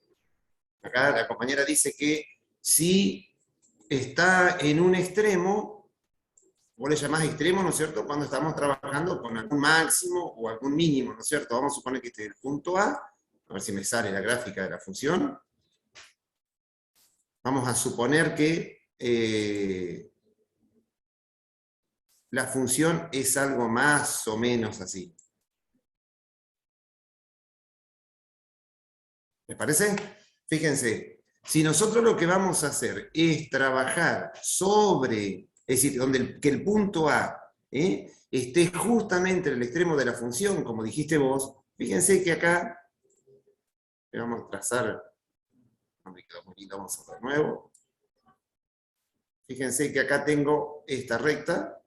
Acá la compañera dice que si está en un extremo, vos le llamás extremo, ¿no es cierto?, cuando estamos trabajando con algún máximo o algún mínimo, ¿no es cierto? Vamos a suponer que este es el punto A ver si me sale la gráfica de la función. Vamos a suponer que la función es algo más o menos así. ¿Les parece? Fíjense, Si nosotros lo que vamos a hacer es trabajar sobre, es decir, que el punto A esté justamente en el extremo de la función, como dijiste vos, fíjense que acá, vamos a trazar, no me quedó muy lindo, vamos a hacer de nuevo. Fíjense que acá tengo esta recta,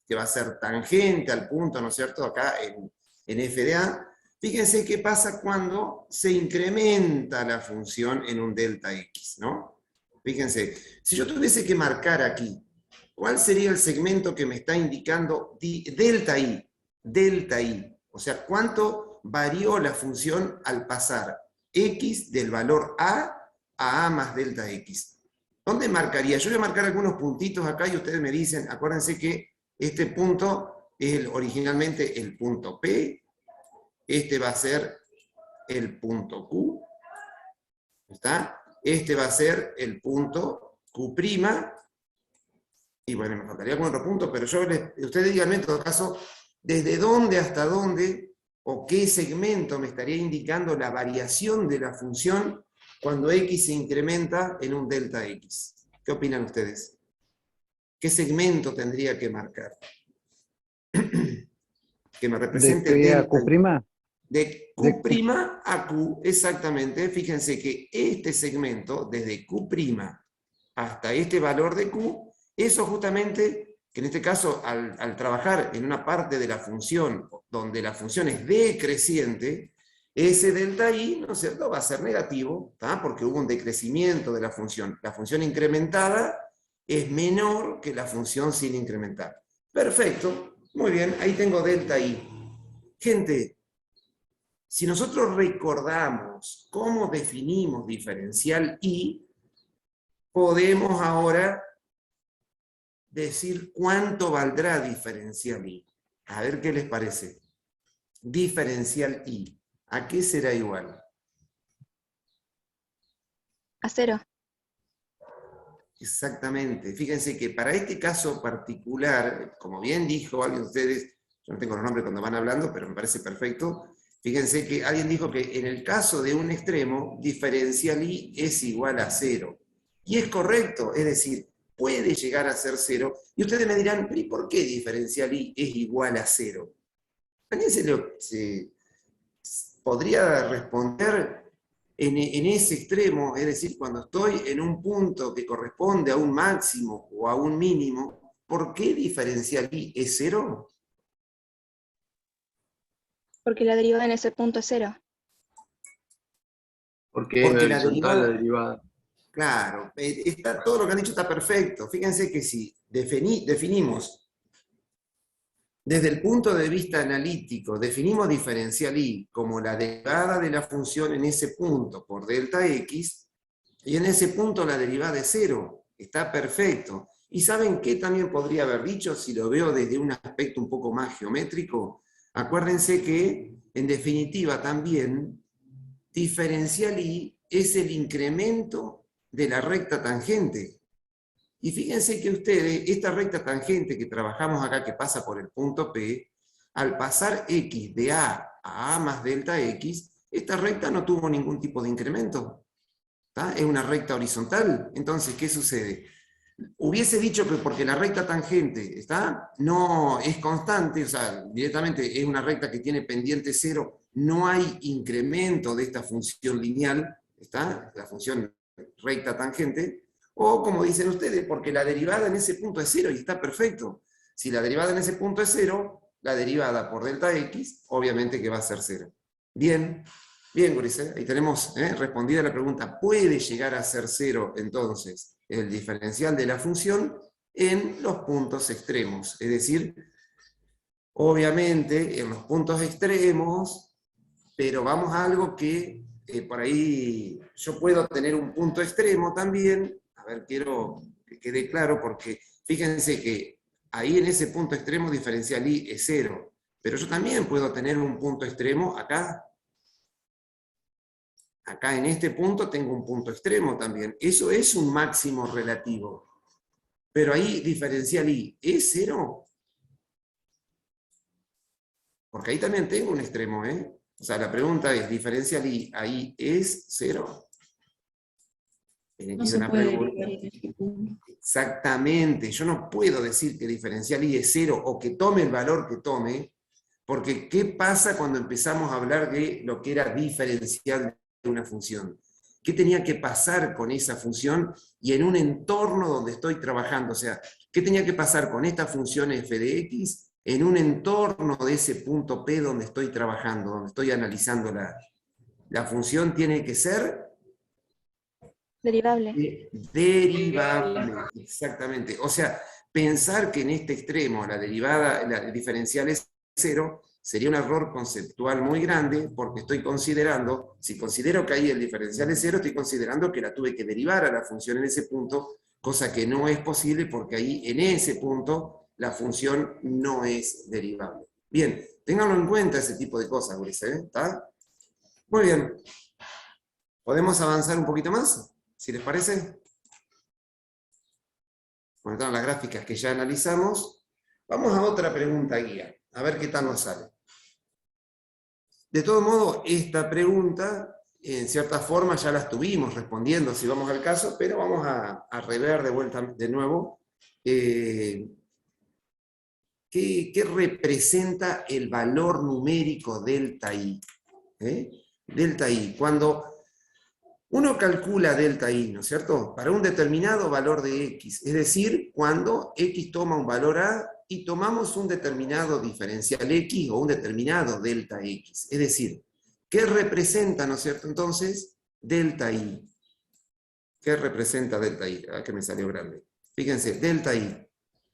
que va a ser tangente al punto, ¿no es cierto?, acá en f de a. Fíjense qué pasa cuando se incrementa la función en un delta x, ¿no? Fíjense, si yo tuviese que marcar aquí, ¿cuál sería el segmento que me está indicando delta i? Delta i. O sea, ¿cuánto varió la función al pasar x del valor a más delta x? ¿Dónde marcaría? Yo voy a marcar algunos puntitos acá y ustedes me dicen, acuérdense que este punto es originalmente el punto P, este va a ser el punto Q, ¿está? Este va a ser el punto Q', y bueno, me faltaría algún otro punto, pero ustedes díganme en todo caso, desde dónde hasta dónde, o qué segmento me estaría indicando la variación de la función cuando x se incrementa en un delta x. ¿Qué opinan ustedes? ¿Qué segmento tendría que marcar? Que me represente ¿De delta a Q'? de Q' a Q, exactamente. Fíjense que este segmento, desde Q' hasta este valor de Q, eso justamente, que en este caso, al trabajar en una parte de la función, donde la función es decreciente, ese delta i, ¿no es cierto?, va a ser negativo, ¿tá? Porque hubo un decrecimiento de la función. La función incrementada es menor que la función sin incrementar. Perfecto, muy bien, ahí tengo delta i. Gente, si nosotros recordamos cómo definimos diferencial i, podemos ahora decir cuánto valdrá diferencial i. A ver qué les parece. Diferencial i. ¿A qué será igual? A 0. Exactamente. Fíjense que para este caso particular, como bien dijo alguien de ustedes, yo no tengo los nombres cuando van hablando, pero me parece perfecto. Fíjense que alguien dijo que en el caso de un extremo, diferencial i es igual a 0. Y es correcto, es decir, puede llegar a ser 0. Y ustedes me dirán, ¿y por qué diferencial i es igual a 0? ¿Alguien se podría responder en ese extremo? Es decir, cuando estoy en un punto que corresponde a un máximo o a un mínimo, ¿por qué diferencial i es 0? Porque la derivada en ese punto es 0. Porque es horizontal la derivada. Claro, todo lo que han dicho está perfecto. Fíjense que si definimos desde el punto de vista analítico, definimos diferencial i como la derivada de la función en ese punto por delta x, y en ese punto la derivada es 0. Está perfecto. ¿Y saben qué también podría haber dicho si lo veo desde un aspecto un poco más geométrico? Acuérdense que, en definitiva, también diferencial i es el incremento de la recta tangente. Y fíjense que ustedes, esta recta tangente que trabajamos acá, que pasa por el punto P, al pasar x de a más delta x, esta recta no tuvo ningún tipo de incremento. ¿Tá? Es una recta horizontal. Entonces, ¿qué sucede? Hubiese dicho que porque la recta tangente no es constante, o sea, directamente es una recta que tiene pendiente 0, no hay incremento de esta función lineal, la función recta tangente, o como dicen ustedes, porque la derivada en ese punto es 0 y está perfecto. Si la derivada en ese punto es 0, la derivada por delta x, obviamente que va a ser 0. Bien, bien, Gurice, ahí tenemos respondida la pregunta. ¿Puede llegar a ser 0 entonces el diferencial de la función en los puntos extremos? Es decir, obviamente en los puntos extremos, pero vamos a algo que por ahí yo puedo tener un punto extremo también. A ver, quiero que quede claro, porque fíjense que ahí en ese punto extremo diferencial i es 0, pero yo también puedo tener un punto extremo acá. Acá en este punto tengo un punto extremo también. Eso es un máximo relativo. Pero ahí diferencial i es 0. Porque ahí también tengo un extremo, ¿eh? O sea, la pregunta es, ¿diferencial i ahí es 0? No se puede derivar en este punto. Exactamente, yo no puedo decir que diferencial y es 0 o que tome el valor que tome, porque ¿qué pasa cuando empezamos a hablar de lo que era diferencial de una función? ¿Qué tenía que pasar con esa función y en un entorno donde estoy trabajando? O sea, ¿qué tenía que pasar con esta función f de x en un entorno de ese punto P donde estoy trabajando, donde estoy analizando la función? Tiene que ser derivable. derivable, exactamente. O sea, pensar que en este extremo la derivada, la diferencial es 0, sería un error conceptual muy grande, porque estoy considerando, si considero que ahí el diferencial es 0, estoy considerando que la tuve que derivar a la función en ese punto, cosa que no es posible porque ahí en ese punto la función no es derivable. Bien, ténganlo en cuenta ese tipo de cosas, Ulises, ¿está? Muy bien. ¿Podemos avanzar un poquito más? Si les parece. Conectaron las gráficas que ya analizamos. Vamos a otra pregunta guía, a ver qué tal nos sale. De todo modo, esta pregunta, en cierta forma, ya la estuvimos respondiendo, si vamos al caso, pero vamos a rever de vuelta de nuevo. ¿Qué representa el valor numérico delta i? Delta i, cuando uno calcula delta i, ¿no es cierto?, para un determinado valor de x, es decir, cuando x toma un valor a y tomamos un determinado diferencial x o un determinado delta x. Es decir, ¿qué representa, ¿no es cierto?, entonces, delta i? ¿Qué representa delta i? Ah, que me salió grande. Fíjense, delta i.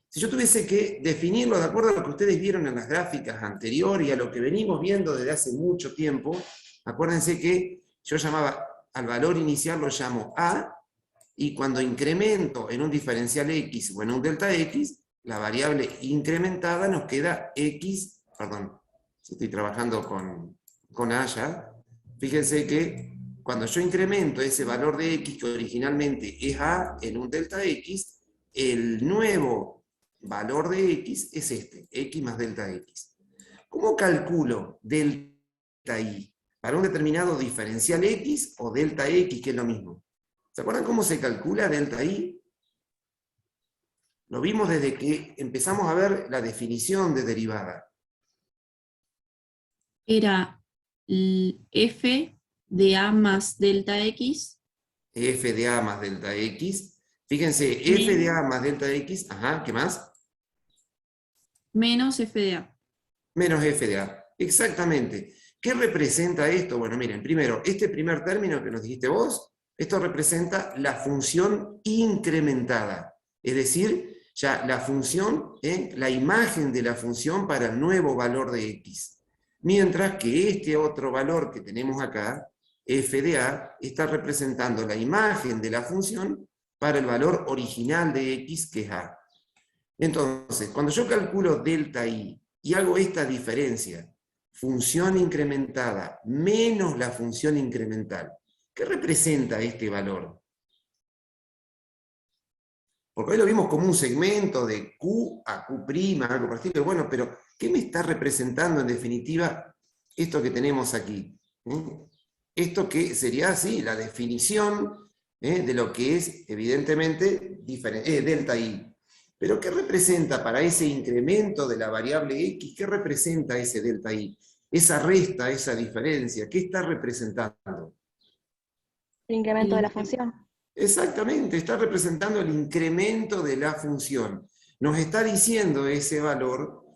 Si yo tuviese que definirlo de acuerdo a lo que ustedes vieron en las gráficas anteriores y a lo que venimos viendo desde hace mucho tiempo, acuérdense que yo llamaba al valor inicial, lo llamo a, y cuando incremento en un diferencial x o en un delta x, la variable incrementada nos queda x, perdón, si estoy trabajando con a ya, fíjense que cuando yo incremento ese valor de x que originalmente es a en un delta x, el nuevo valor de x es este, x más delta x. ¿Cómo calculo delta i? Para un determinado diferencial x o delta x, que es lo mismo. ¿Se acuerdan cómo se calcula delta i? Lo vimos desde que empezamos a ver la definición de derivada. Era f de a más delta x. F de a más delta x. Fíjense, f de a más delta x, ajá, ¿qué más? Menos f de a. Menos f de a, exactamente. ¿Qué representa esto? Bueno, miren, primero, este primer término que nos dijiste vos, esto representa la función incrementada. Es decir, ya la función, la imagen de la función para el nuevo valor de x. Mientras que este otro valor que tenemos acá, f de a, está representando la imagen de la función para el valor original de x, que es a. Entonces, cuando yo calculo delta i y hago esta diferencia, función incrementada menos la función incremental, ¿qué representa este valor? Porque hoy lo vimos como un segmento de Q a ', algo por el estilo. Bueno, pero ¿qué me está representando en definitiva esto que tenemos aquí? Esto que sería así, la definición de lo que es evidentemente delta i. Pero ¿qué representa para ese incremento de la variable x? ¿Qué representa ese delta i? Esa resta, esa diferencia, ¿qué está representando? El incremento de la función. Exactamente, está representando el incremento de la función. Nos está diciendo ese valor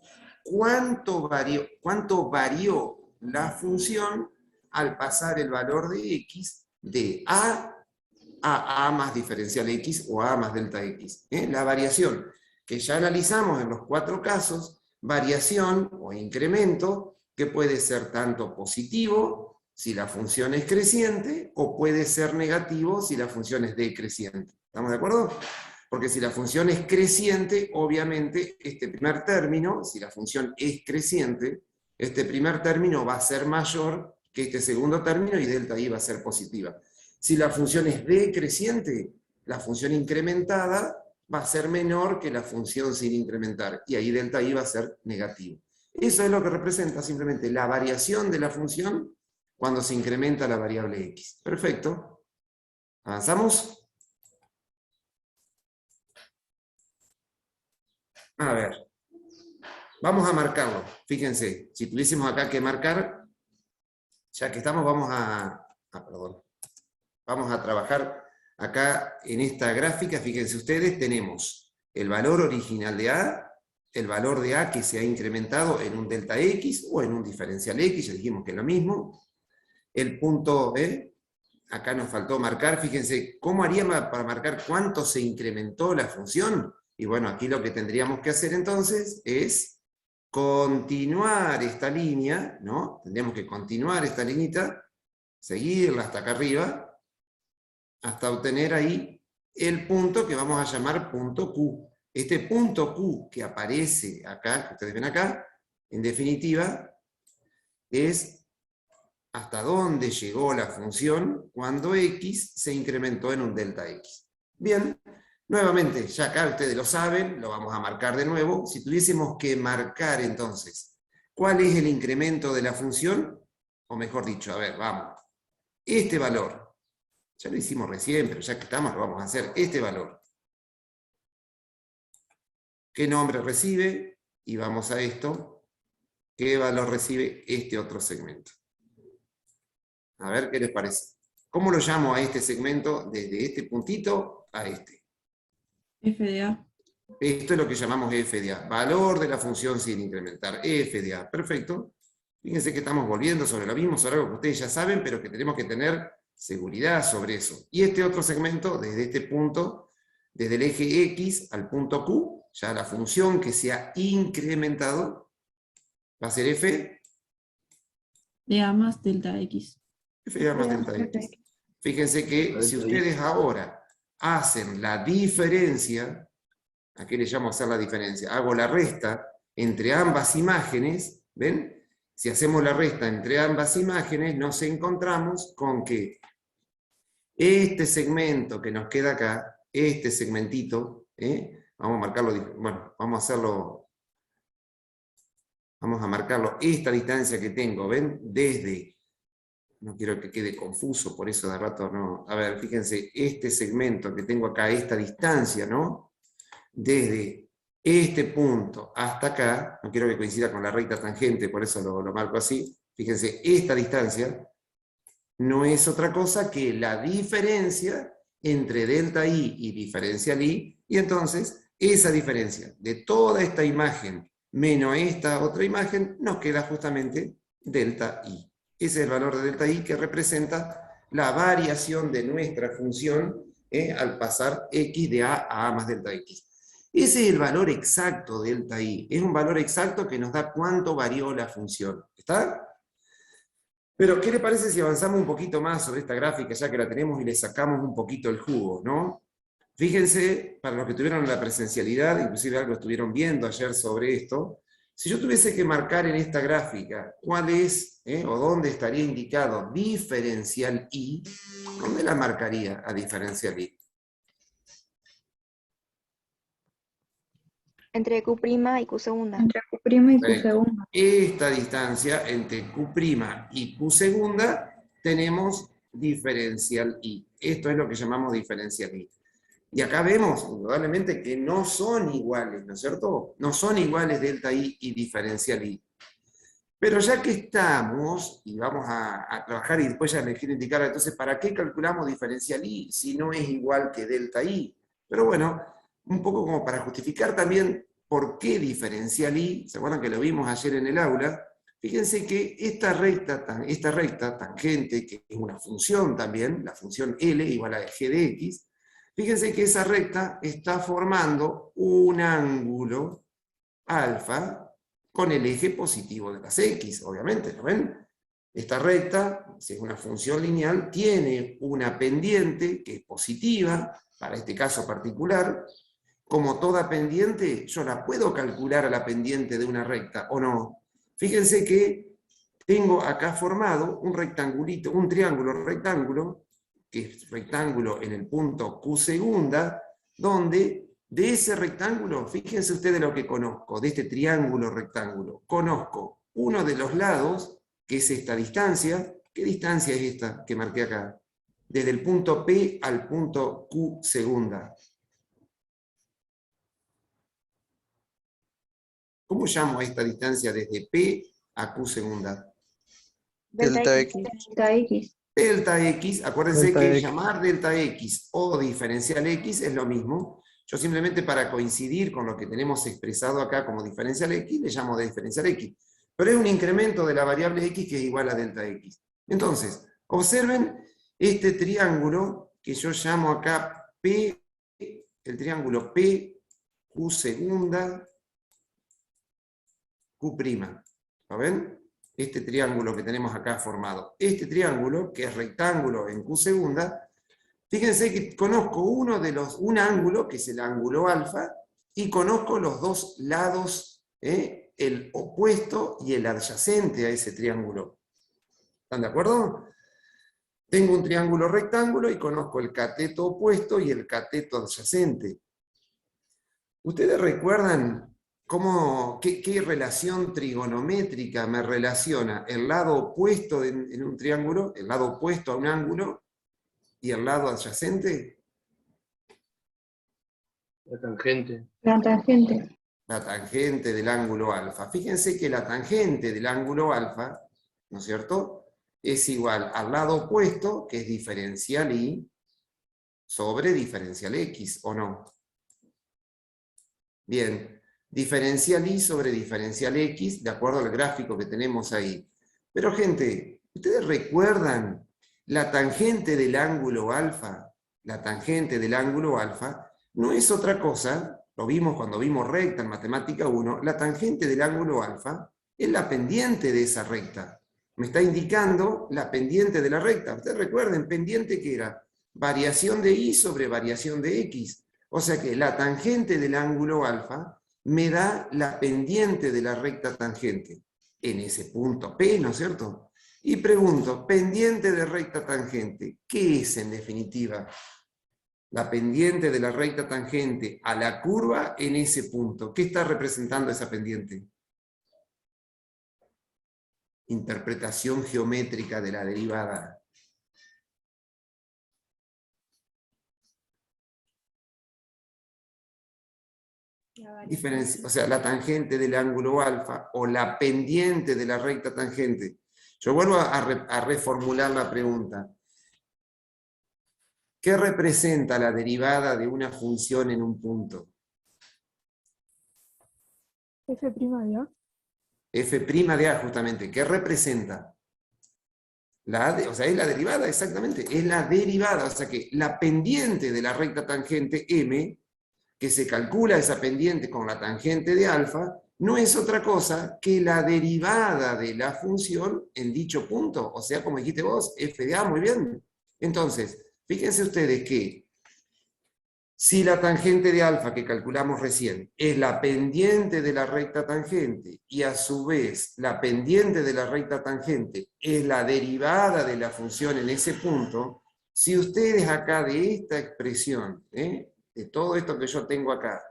cuánto varió la función al pasar el valor de x de a más diferencial x o a más delta x. La variación que ya analizamos en los 4 casos, variación o incremento que puede ser tanto positivo si la función es creciente, o puede ser negativo si la función es decreciente. ¿Estamos de acuerdo? Porque si la función es creciente, obviamente este primer término, si la función es creciente, este primer término va a ser mayor que este segundo término y delta i va a ser positiva. Si la función es decreciente, la función incrementada va a ser menor que la función sin incrementar, y ahí delta i va a ser negativo. Eso es lo que representa simplemente la variación de la función cuando se incrementa la variable x. Perfecto. ¿Avanzamos? A ver, vamos a marcarlo. Fíjense, si tuviésemos acá que marcar, ya que estamos, vamos a trabajar acá en esta gráfica. Fíjense ustedes, tenemos el valor original de A, el valor de A que se ha incrementado en un delta X o en un diferencial X, ya dijimos que es lo mismo. El punto B, acá nos faltó marcar, fíjense, ¿cómo haríamos para marcar cuánto se incrementó la función? Y bueno, aquí lo que tendríamos que hacer entonces es continuar esta línea, ¿no? Tendríamos que continuar esta liñita, seguirla hasta acá arriba, hasta obtener ahí el punto que vamos a llamar punto Q. Este punto Q que aparece acá, que ustedes ven acá, en definitiva, es hasta dónde llegó la función cuando X se incrementó en un delta X. Bien, nuevamente, ya acá ustedes lo saben, lo vamos a marcar de nuevo. Si tuviésemos que marcar entonces, ¿cuál es el incremento de la función? O mejor dicho, a ver, vamos. Este valor, ya lo hicimos recién, pero ya que estamos lo vamos a hacer. Este valor. ¿Qué nombre recibe? Y vamos a esto. ¿Qué valor recibe este otro segmento? A ver qué les parece. ¿Cómo lo llamo a este segmento desde este puntito a este? F de A. Esto es lo que llamamos f de A. Valor de la función sin incrementar. F de A. Perfecto. Fíjense que estamos volviendo sobre lo mismo, sobre algo que ustedes ya saben, pero que tenemos que tener seguridad sobre eso. Y este otro segmento, desde este punto, desde el eje X al punto Q, ya la función que se ha incrementado va a ser f De A más delta X. f de A más delta X. Fíjense que si ustedes ahora hacen la diferencia, ¿a qué le llamo hacer la diferencia? Hago la resta entre ambas imágenes, ¿ven? Si hacemos la resta entre ambas imágenes, nos encontramos con que este segmento que nos queda acá, este segmentito, vamos a marcarlo, bueno, vamos a hacerlo, vamos a marcarlo, esta distancia que tengo, ¿ven? Desde, no quiero que quede confuso, por eso de rato no, a ver, fíjense, este segmento que tengo acá, esta distancia, ¿no? Desde este punto hasta acá, no quiero que coincida con la recta tangente, por eso lo marco así, fíjense, esta distancia no es otra cosa que la diferencia entre delta I y diferencial I, y entonces esa diferencia de toda esta imagen menos esta otra imagen, nos queda justamente delta I. Ese es el valor de delta I que representa la variación de nuestra función al pasar X de A más delta X. Ese es el valor exacto de delta I. Es un valor exacto que nos da cuánto varió la función. ¿Está? Pero, ¿qué le parece si avanzamos un poquito más sobre esta gráfica, ya que la tenemos y le sacamos un poquito el jugo, ¿no? Fíjense, para los que tuvieron la presencialidad, inclusive algo estuvieron viendo ayer sobre esto, si yo tuviese que marcar en esta gráfica cuál es, o dónde estaría indicado diferencial I, ¿dónde la marcaría a diferencial I? Entre Q' y Q segunda. Entre Q' y Q Perfecto. segunda. Esta distancia entre Q' y Q segunda tenemos diferencial I. Esto es lo que llamamos diferencial I. Y acá vemos, indudablemente, que no son iguales, ¿no es cierto? No son iguales delta I y diferencial I. Pero ya que estamos, y vamos a trabajar y después ya les quiero indicar, entonces, ¿para qué calculamos diferencial I si no es igual que delta I? Pero bueno, un poco como para justificar también por qué diferencial I, ¿se acuerdan que lo vimos ayer en el aula? Fíjense que esta recta tangente, que es una función también, la función L igual a g de x, fíjense que esa recta está formando un ángulo alfa con el eje positivo de las x, obviamente, ¿lo ven? Esta recta, si es una función lineal, tiene una pendiente que es positiva, para este caso particular. Como toda pendiente, yo la puedo calcular a la pendiente de una recta, ¿o no? Fíjense que tengo acá formado un rectangulito, un triángulo rectángulo, que es rectángulo en el punto Q segunda, donde de ese rectángulo, fíjense ustedes lo que conozco, de este triángulo rectángulo, conozco uno de los lados, que es esta distancia. ¿Qué distancia es esta que marqué acá? Desde el punto P al punto Q segunda. ¿Cómo llamo a esta distancia desde P a Q segunda? Delta X. Delta X. Delta X, acuérdense Delta que X. llamar delta X o diferencial X es lo mismo. Yo simplemente para coincidir con lo que tenemos expresado acá como diferencial X, le llamo de diferencial X. Pero es un incremento de la variable X que es igual a delta X. Entonces, observen este triángulo que yo llamo acá P, el triángulo P, Q segunda, Q'. ¿Lo ven? Este triángulo que tenemos acá formado. Este triángulo, que es rectángulo en Q segunda, fíjense que conozco un ángulo, que es el ángulo alfa, y conozco los dos lados, el opuesto y el adyacente a ese triángulo. ¿Están de acuerdo? Tengo un triángulo rectángulo y conozco el cateto opuesto y el cateto adyacente. ¿Ustedes recuerdan qué relación trigonométrica me relaciona el lado opuesto en un triángulo, el lado opuesto a un ángulo, y el lado adyacente? La tangente. La tangente. La tangente del ángulo alfa. Fíjense que la tangente del ángulo alfa, ¿no es cierto?, es igual al lado opuesto, que es diferencial y, sobre diferencial x, ¿o no? Bien, diferencial y sobre diferencial x, de acuerdo al gráfico que tenemos ahí. Pero gente, ¿ustedes recuerdan la tangente del ángulo alfa? La tangente del ángulo alfa no es otra cosa, lo vimos cuando vimos recta en Matemática 1, la tangente del ángulo alfa es la pendiente de esa recta. Me está indicando la pendiente de la recta. Ustedes recuerden, pendiente que era variación de y sobre variación de x. O sea que la tangente del ángulo alfa me da la pendiente de la recta tangente en ese punto P, ¿no es cierto? Y pregunto, pendiente de recta tangente, ¿qué es en definitiva? La pendiente de la recta tangente a la curva en ese punto. ¿Qué está representando esa pendiente? Interpretación geométrica de la derivada. O sea, la tangente del ángulo alfa o la pendiente de la recta tangente. Yo vuelvo a reformular la pregunta. ¿Qué representa la derivada de una función en un punto? F' de A. F' de A, justamente. ¿Qué representa? O sea, es la derivada, exactamente. Es la derivada. O sea que la pendiente de la recta tangente M, que se calcula esa pendiente con la tangente de alfa, no es otra cosa que la derivada de la función en dicho punto. O sea, como dijiste vos, F de A, muy bien. Entonces, fíjense ustedes que si la tangente de alfa que calculamos recién es la pendiente de la recta tangente y a su vez la pendiente de la recta tangente es la derivada de la función en ese punto, si ustedes acá de esta expresión, de todo esto que yo tengo acá,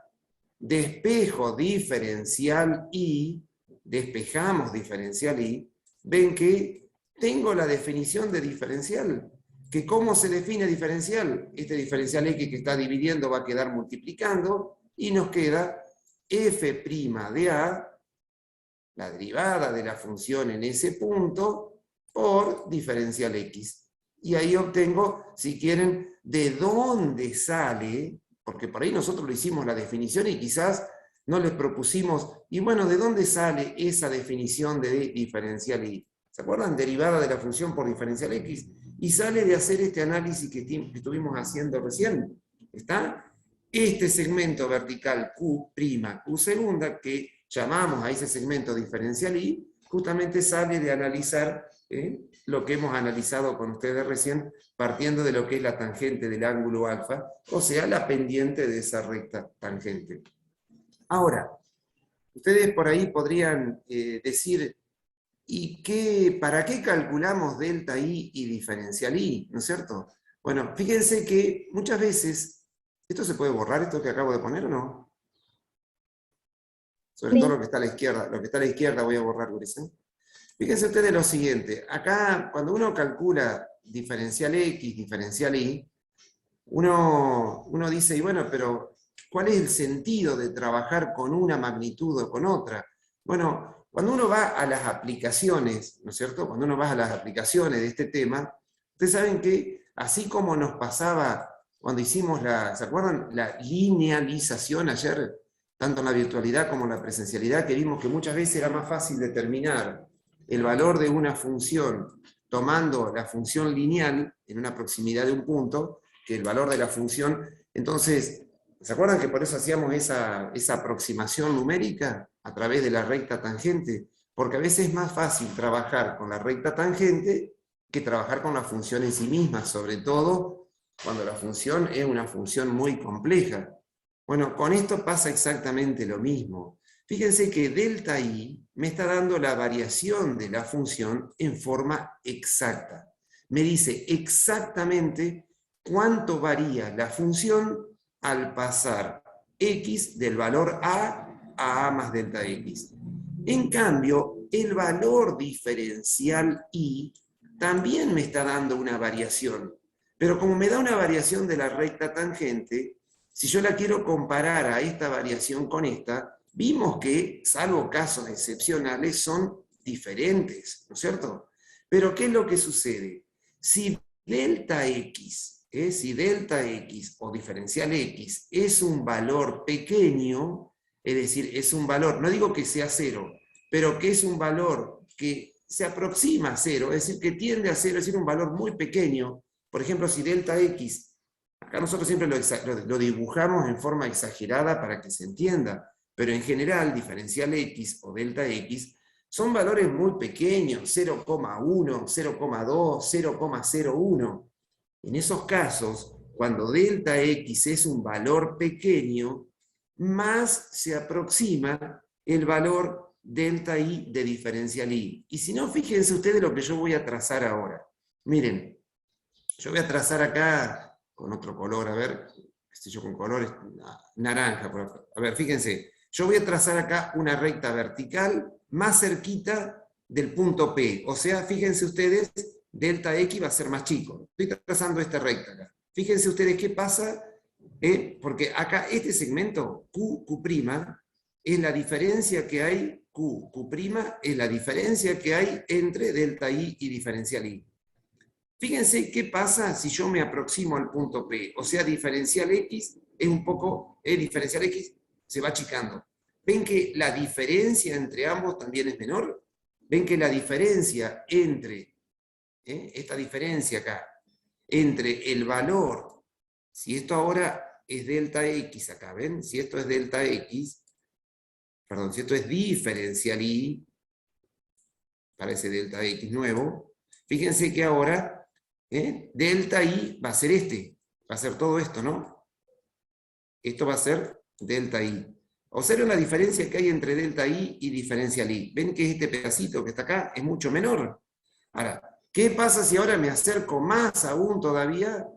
despejo diferencial y, despejamos diferencial y, ven que tengo la definición de diferencial. ¿Que cómo se define diferencial? Este diferencial x que está dividiendo va a quedar multiplicando y nos queda f' de a, la derivada de la función en ese punto, por diferencial x. Y ahí obtengo, si quieren, de dónde sale, porque por ahí nosotros lo hicimos la definición y quizás no les propusimos, y bueno, ¿de dónde sale esa definición de diferencial y? ¿Se acuerdan? Derivada de la función por diferencial x. Y sale de hacer este análisis que estuvimos haciendo recién. ¿Está? Este segmento vertical Q', Q segunda, que llamamos a ese segmento diferencial y, justamente sale de analizar lo que hemos analizado con ustedes recién, partiendo de lo que es la tangente del ángulo alfa, o sea, la pendiente de esa recta tangente. Ahora, ustedes por ahí podrían decir, ¿y para qué calculamos delta I y diferencial I? ¿No es cierto? Bueno, fíjense que muchas veces, ¿esto se puede borrar, esto que acabo de poner o no? Sobre todo lo que está a la izquierda. Lo que está a la izquierda voy a borrar, ¿sí? Fíjense ustedes lo siguiente. Acá, cuando uno calcula diferencial X, diferencial Y, uno dice, y bueno, pero ¿Cuál es el sentido de trabajar con una magnitud o con otra? Bueno, cuando uno va a las aplicaciones, ¿no es cierto? Cuando uno va a las aplicaciones de este tema, ustedes saben que así como nos pasaba cuando hicimos ¿se acuerdan? La linealización ayer, tanto en la virtualidad como en la presencialidad, que vimos que muchas veces era más fácil determinar el valor de una función tomando la función lineal en una proximidad de un punto, que el valor de la función. Entonces, ¿se acuerdan que por eso hacíamos esa aproximación numérica a través de la recta tangente? Porque a veces es más fácil trabajar con la recta tangente que trabajar con la función en sí misma, sobre todo cuando la función es una función muy compleja. Bueno, con esto pasa exactamente lo mismo. Fíjense que delta i me está dando la variación de la función en forma exacta. Me dice exactamente cuánto varía la función al pasar x del valor a más delta x. En cambio, el valor diferencial i también me está dando una variación. Pero como me da una variación de la recta tangente, si yo la quiero comparar a esta variación con esta, vimos que, salvo casos excepcionales, son diferentes, ¿no es cierto? Pero ¿qué es lo que sucede? Si delta x o diferencial x es un valor pequeño, es decir, es un valor, no digo que sea cero, pero que es un valor que se aproxima a cero, es decir, que tiende a cero, es decir, un valor muy pequeño. Por ejemplo, si delta x, acá nosotros siempre lo dibujamos en forma exagerada para que se entienda, pero en general, diferencial x o delta x son valores muy pequeños, 0,1, 0,2, 0,01. En esos casos, cuando delta x es un valor pequeño, más se aproxima el valor delta i de diferencial i. Y si no, fíjense ustedes lo que yo voy a trazar ahora. Miren, yo voy a trazar acá con otro color, a ver, si yo con colores naranja, por acá. A ver, fíjense, yo voy a trazar acá una recta vertical más cerquita del punto P. O sea, fíjense ustedes, delta x va a ser más chico. Estoy trazando esta recta acá. Fíjense ustedes qué pasa, porque acá este segmento, Q' es la diferencia que hay, Q' es la diferencia que hay entre delta i y diferencial i. Fíjense qué pasa si yo me aproximo al punto P, o sea, diferencial x es un poco, diferencial x se va achicando. ¿Ven que la diferencia entre ambos también es menor? ¿Ven que la diferencia entre, esta diferencia acá, entre el valor, si esto ahora es delta x acá, ¿ven? Si esto es delta x, perdón, si esto es diferencial i, para ese delta x nuevo, fíjense que ahora delta i va a ser va a ser todo esto, ¿no? Esto va a ser delta i. Observen la diferencia que hay entre delta i y diferencial i. ¿Ven que este pedacito que está acá es mucho menor? Ahora, ¿qué pasa si ahora me acerco más aún todavía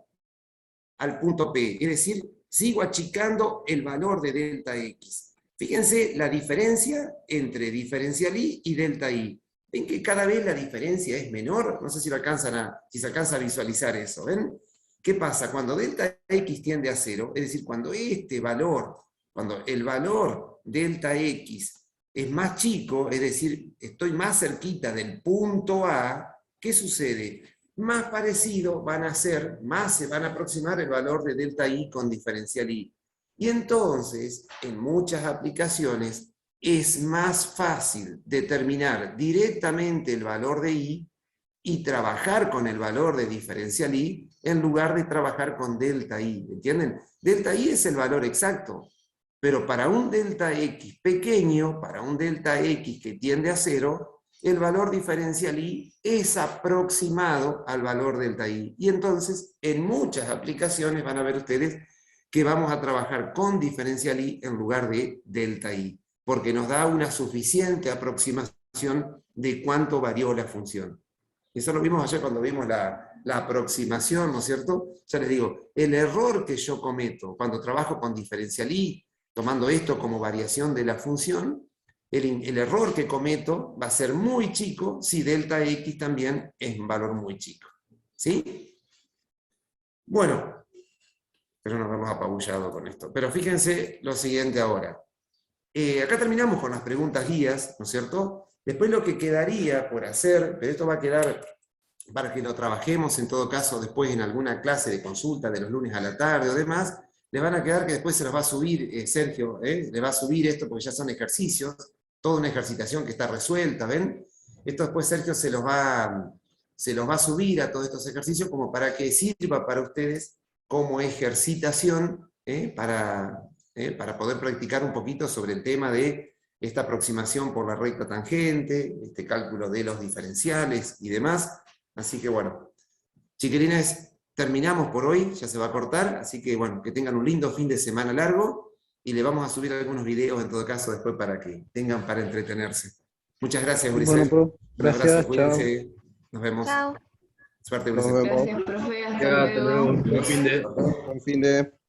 al punto P? Es decir, sigo achicando el valor de delta x. Fíjense la diferencia entre diferencial i y delta i. ¿Ven que cada vez la diferencia es menor? No sé si se alcanza a visualizar eso. ¿Ven? ¿Qué pasa? Cuando delta x tiende a cero, es decir, cuando cuando el valor delta x es más chico, es decir, estoy más cerquita del punto A, ¿qué sucede? Más parecido van a ser, más se van a aproximar el valor de delta i con diferencial i. Y entonces, en muchas aplicaciones, es más fácil determinar directamente el valor de i y trabajar con el valor de diferencial i en lugar de trabajar con delta i. ¿Entienden? Delta i es el valor exacto, pero para un delta x pequeño, para un delta x que tiende a cero, el valor diferencial i es aproximado al valor delta i. Y entonces, en muchas aplicaciones van a ver ustedes que vamos a trabajar con diferencial i en lugar de delta i, porque nos da una suficiente aproximación de cuánto varió la función. Eso lo vimos ayer cuando vimos la aproximación, ¿no es cierto? Ya les digo, el error que yo cometo cuando trabajo con diferencial i, tomando esto como variación de la función, el error que cometo va a ser muy chico si delta x también es un valor muy chico. ¿Sí? Bueno, pero nos hemos apabullado con esto. Pero fíjense lo siguiente ahora. Acá terminamos con las preguntas guías, ¿no es cierto? Después lo que quedaría por hacer, pero esto va a quedar para que lo trabajemos en todo caso después en alguna clase de consulta de los lunes a la tarde o demás, les van a quedar que después se los va a subir, Sergio, le va a subir esto porque ya son ejercicios, toda una ejercitación que está resuelta, ¿ven? Esto después Sergio se los va a subir a todos estos ejercicios como para que sirva para ustedes como ejercitación para poder practicar un poquito sobre el tema de esta aproximación por la recta tangente, este cálculo de los diferenciales y demás. Así que bueno, chiquilines, terminamos por hoy, ya se va a cortar, así que bueno, que tengan un lindo fin de semana largo y le vamos a subir algunos videos en todo caso después para que tengan para entretenerse. Muchas gracias, Ulises. Bueno, profe, Un abrazo, gracias, cuídense. Nos vemos. Chao. Suerte, Nos Ulises. vemos. Gracias, profe. Hasta Ya, hasta luego. luego. Buen fin de. Buen fin de.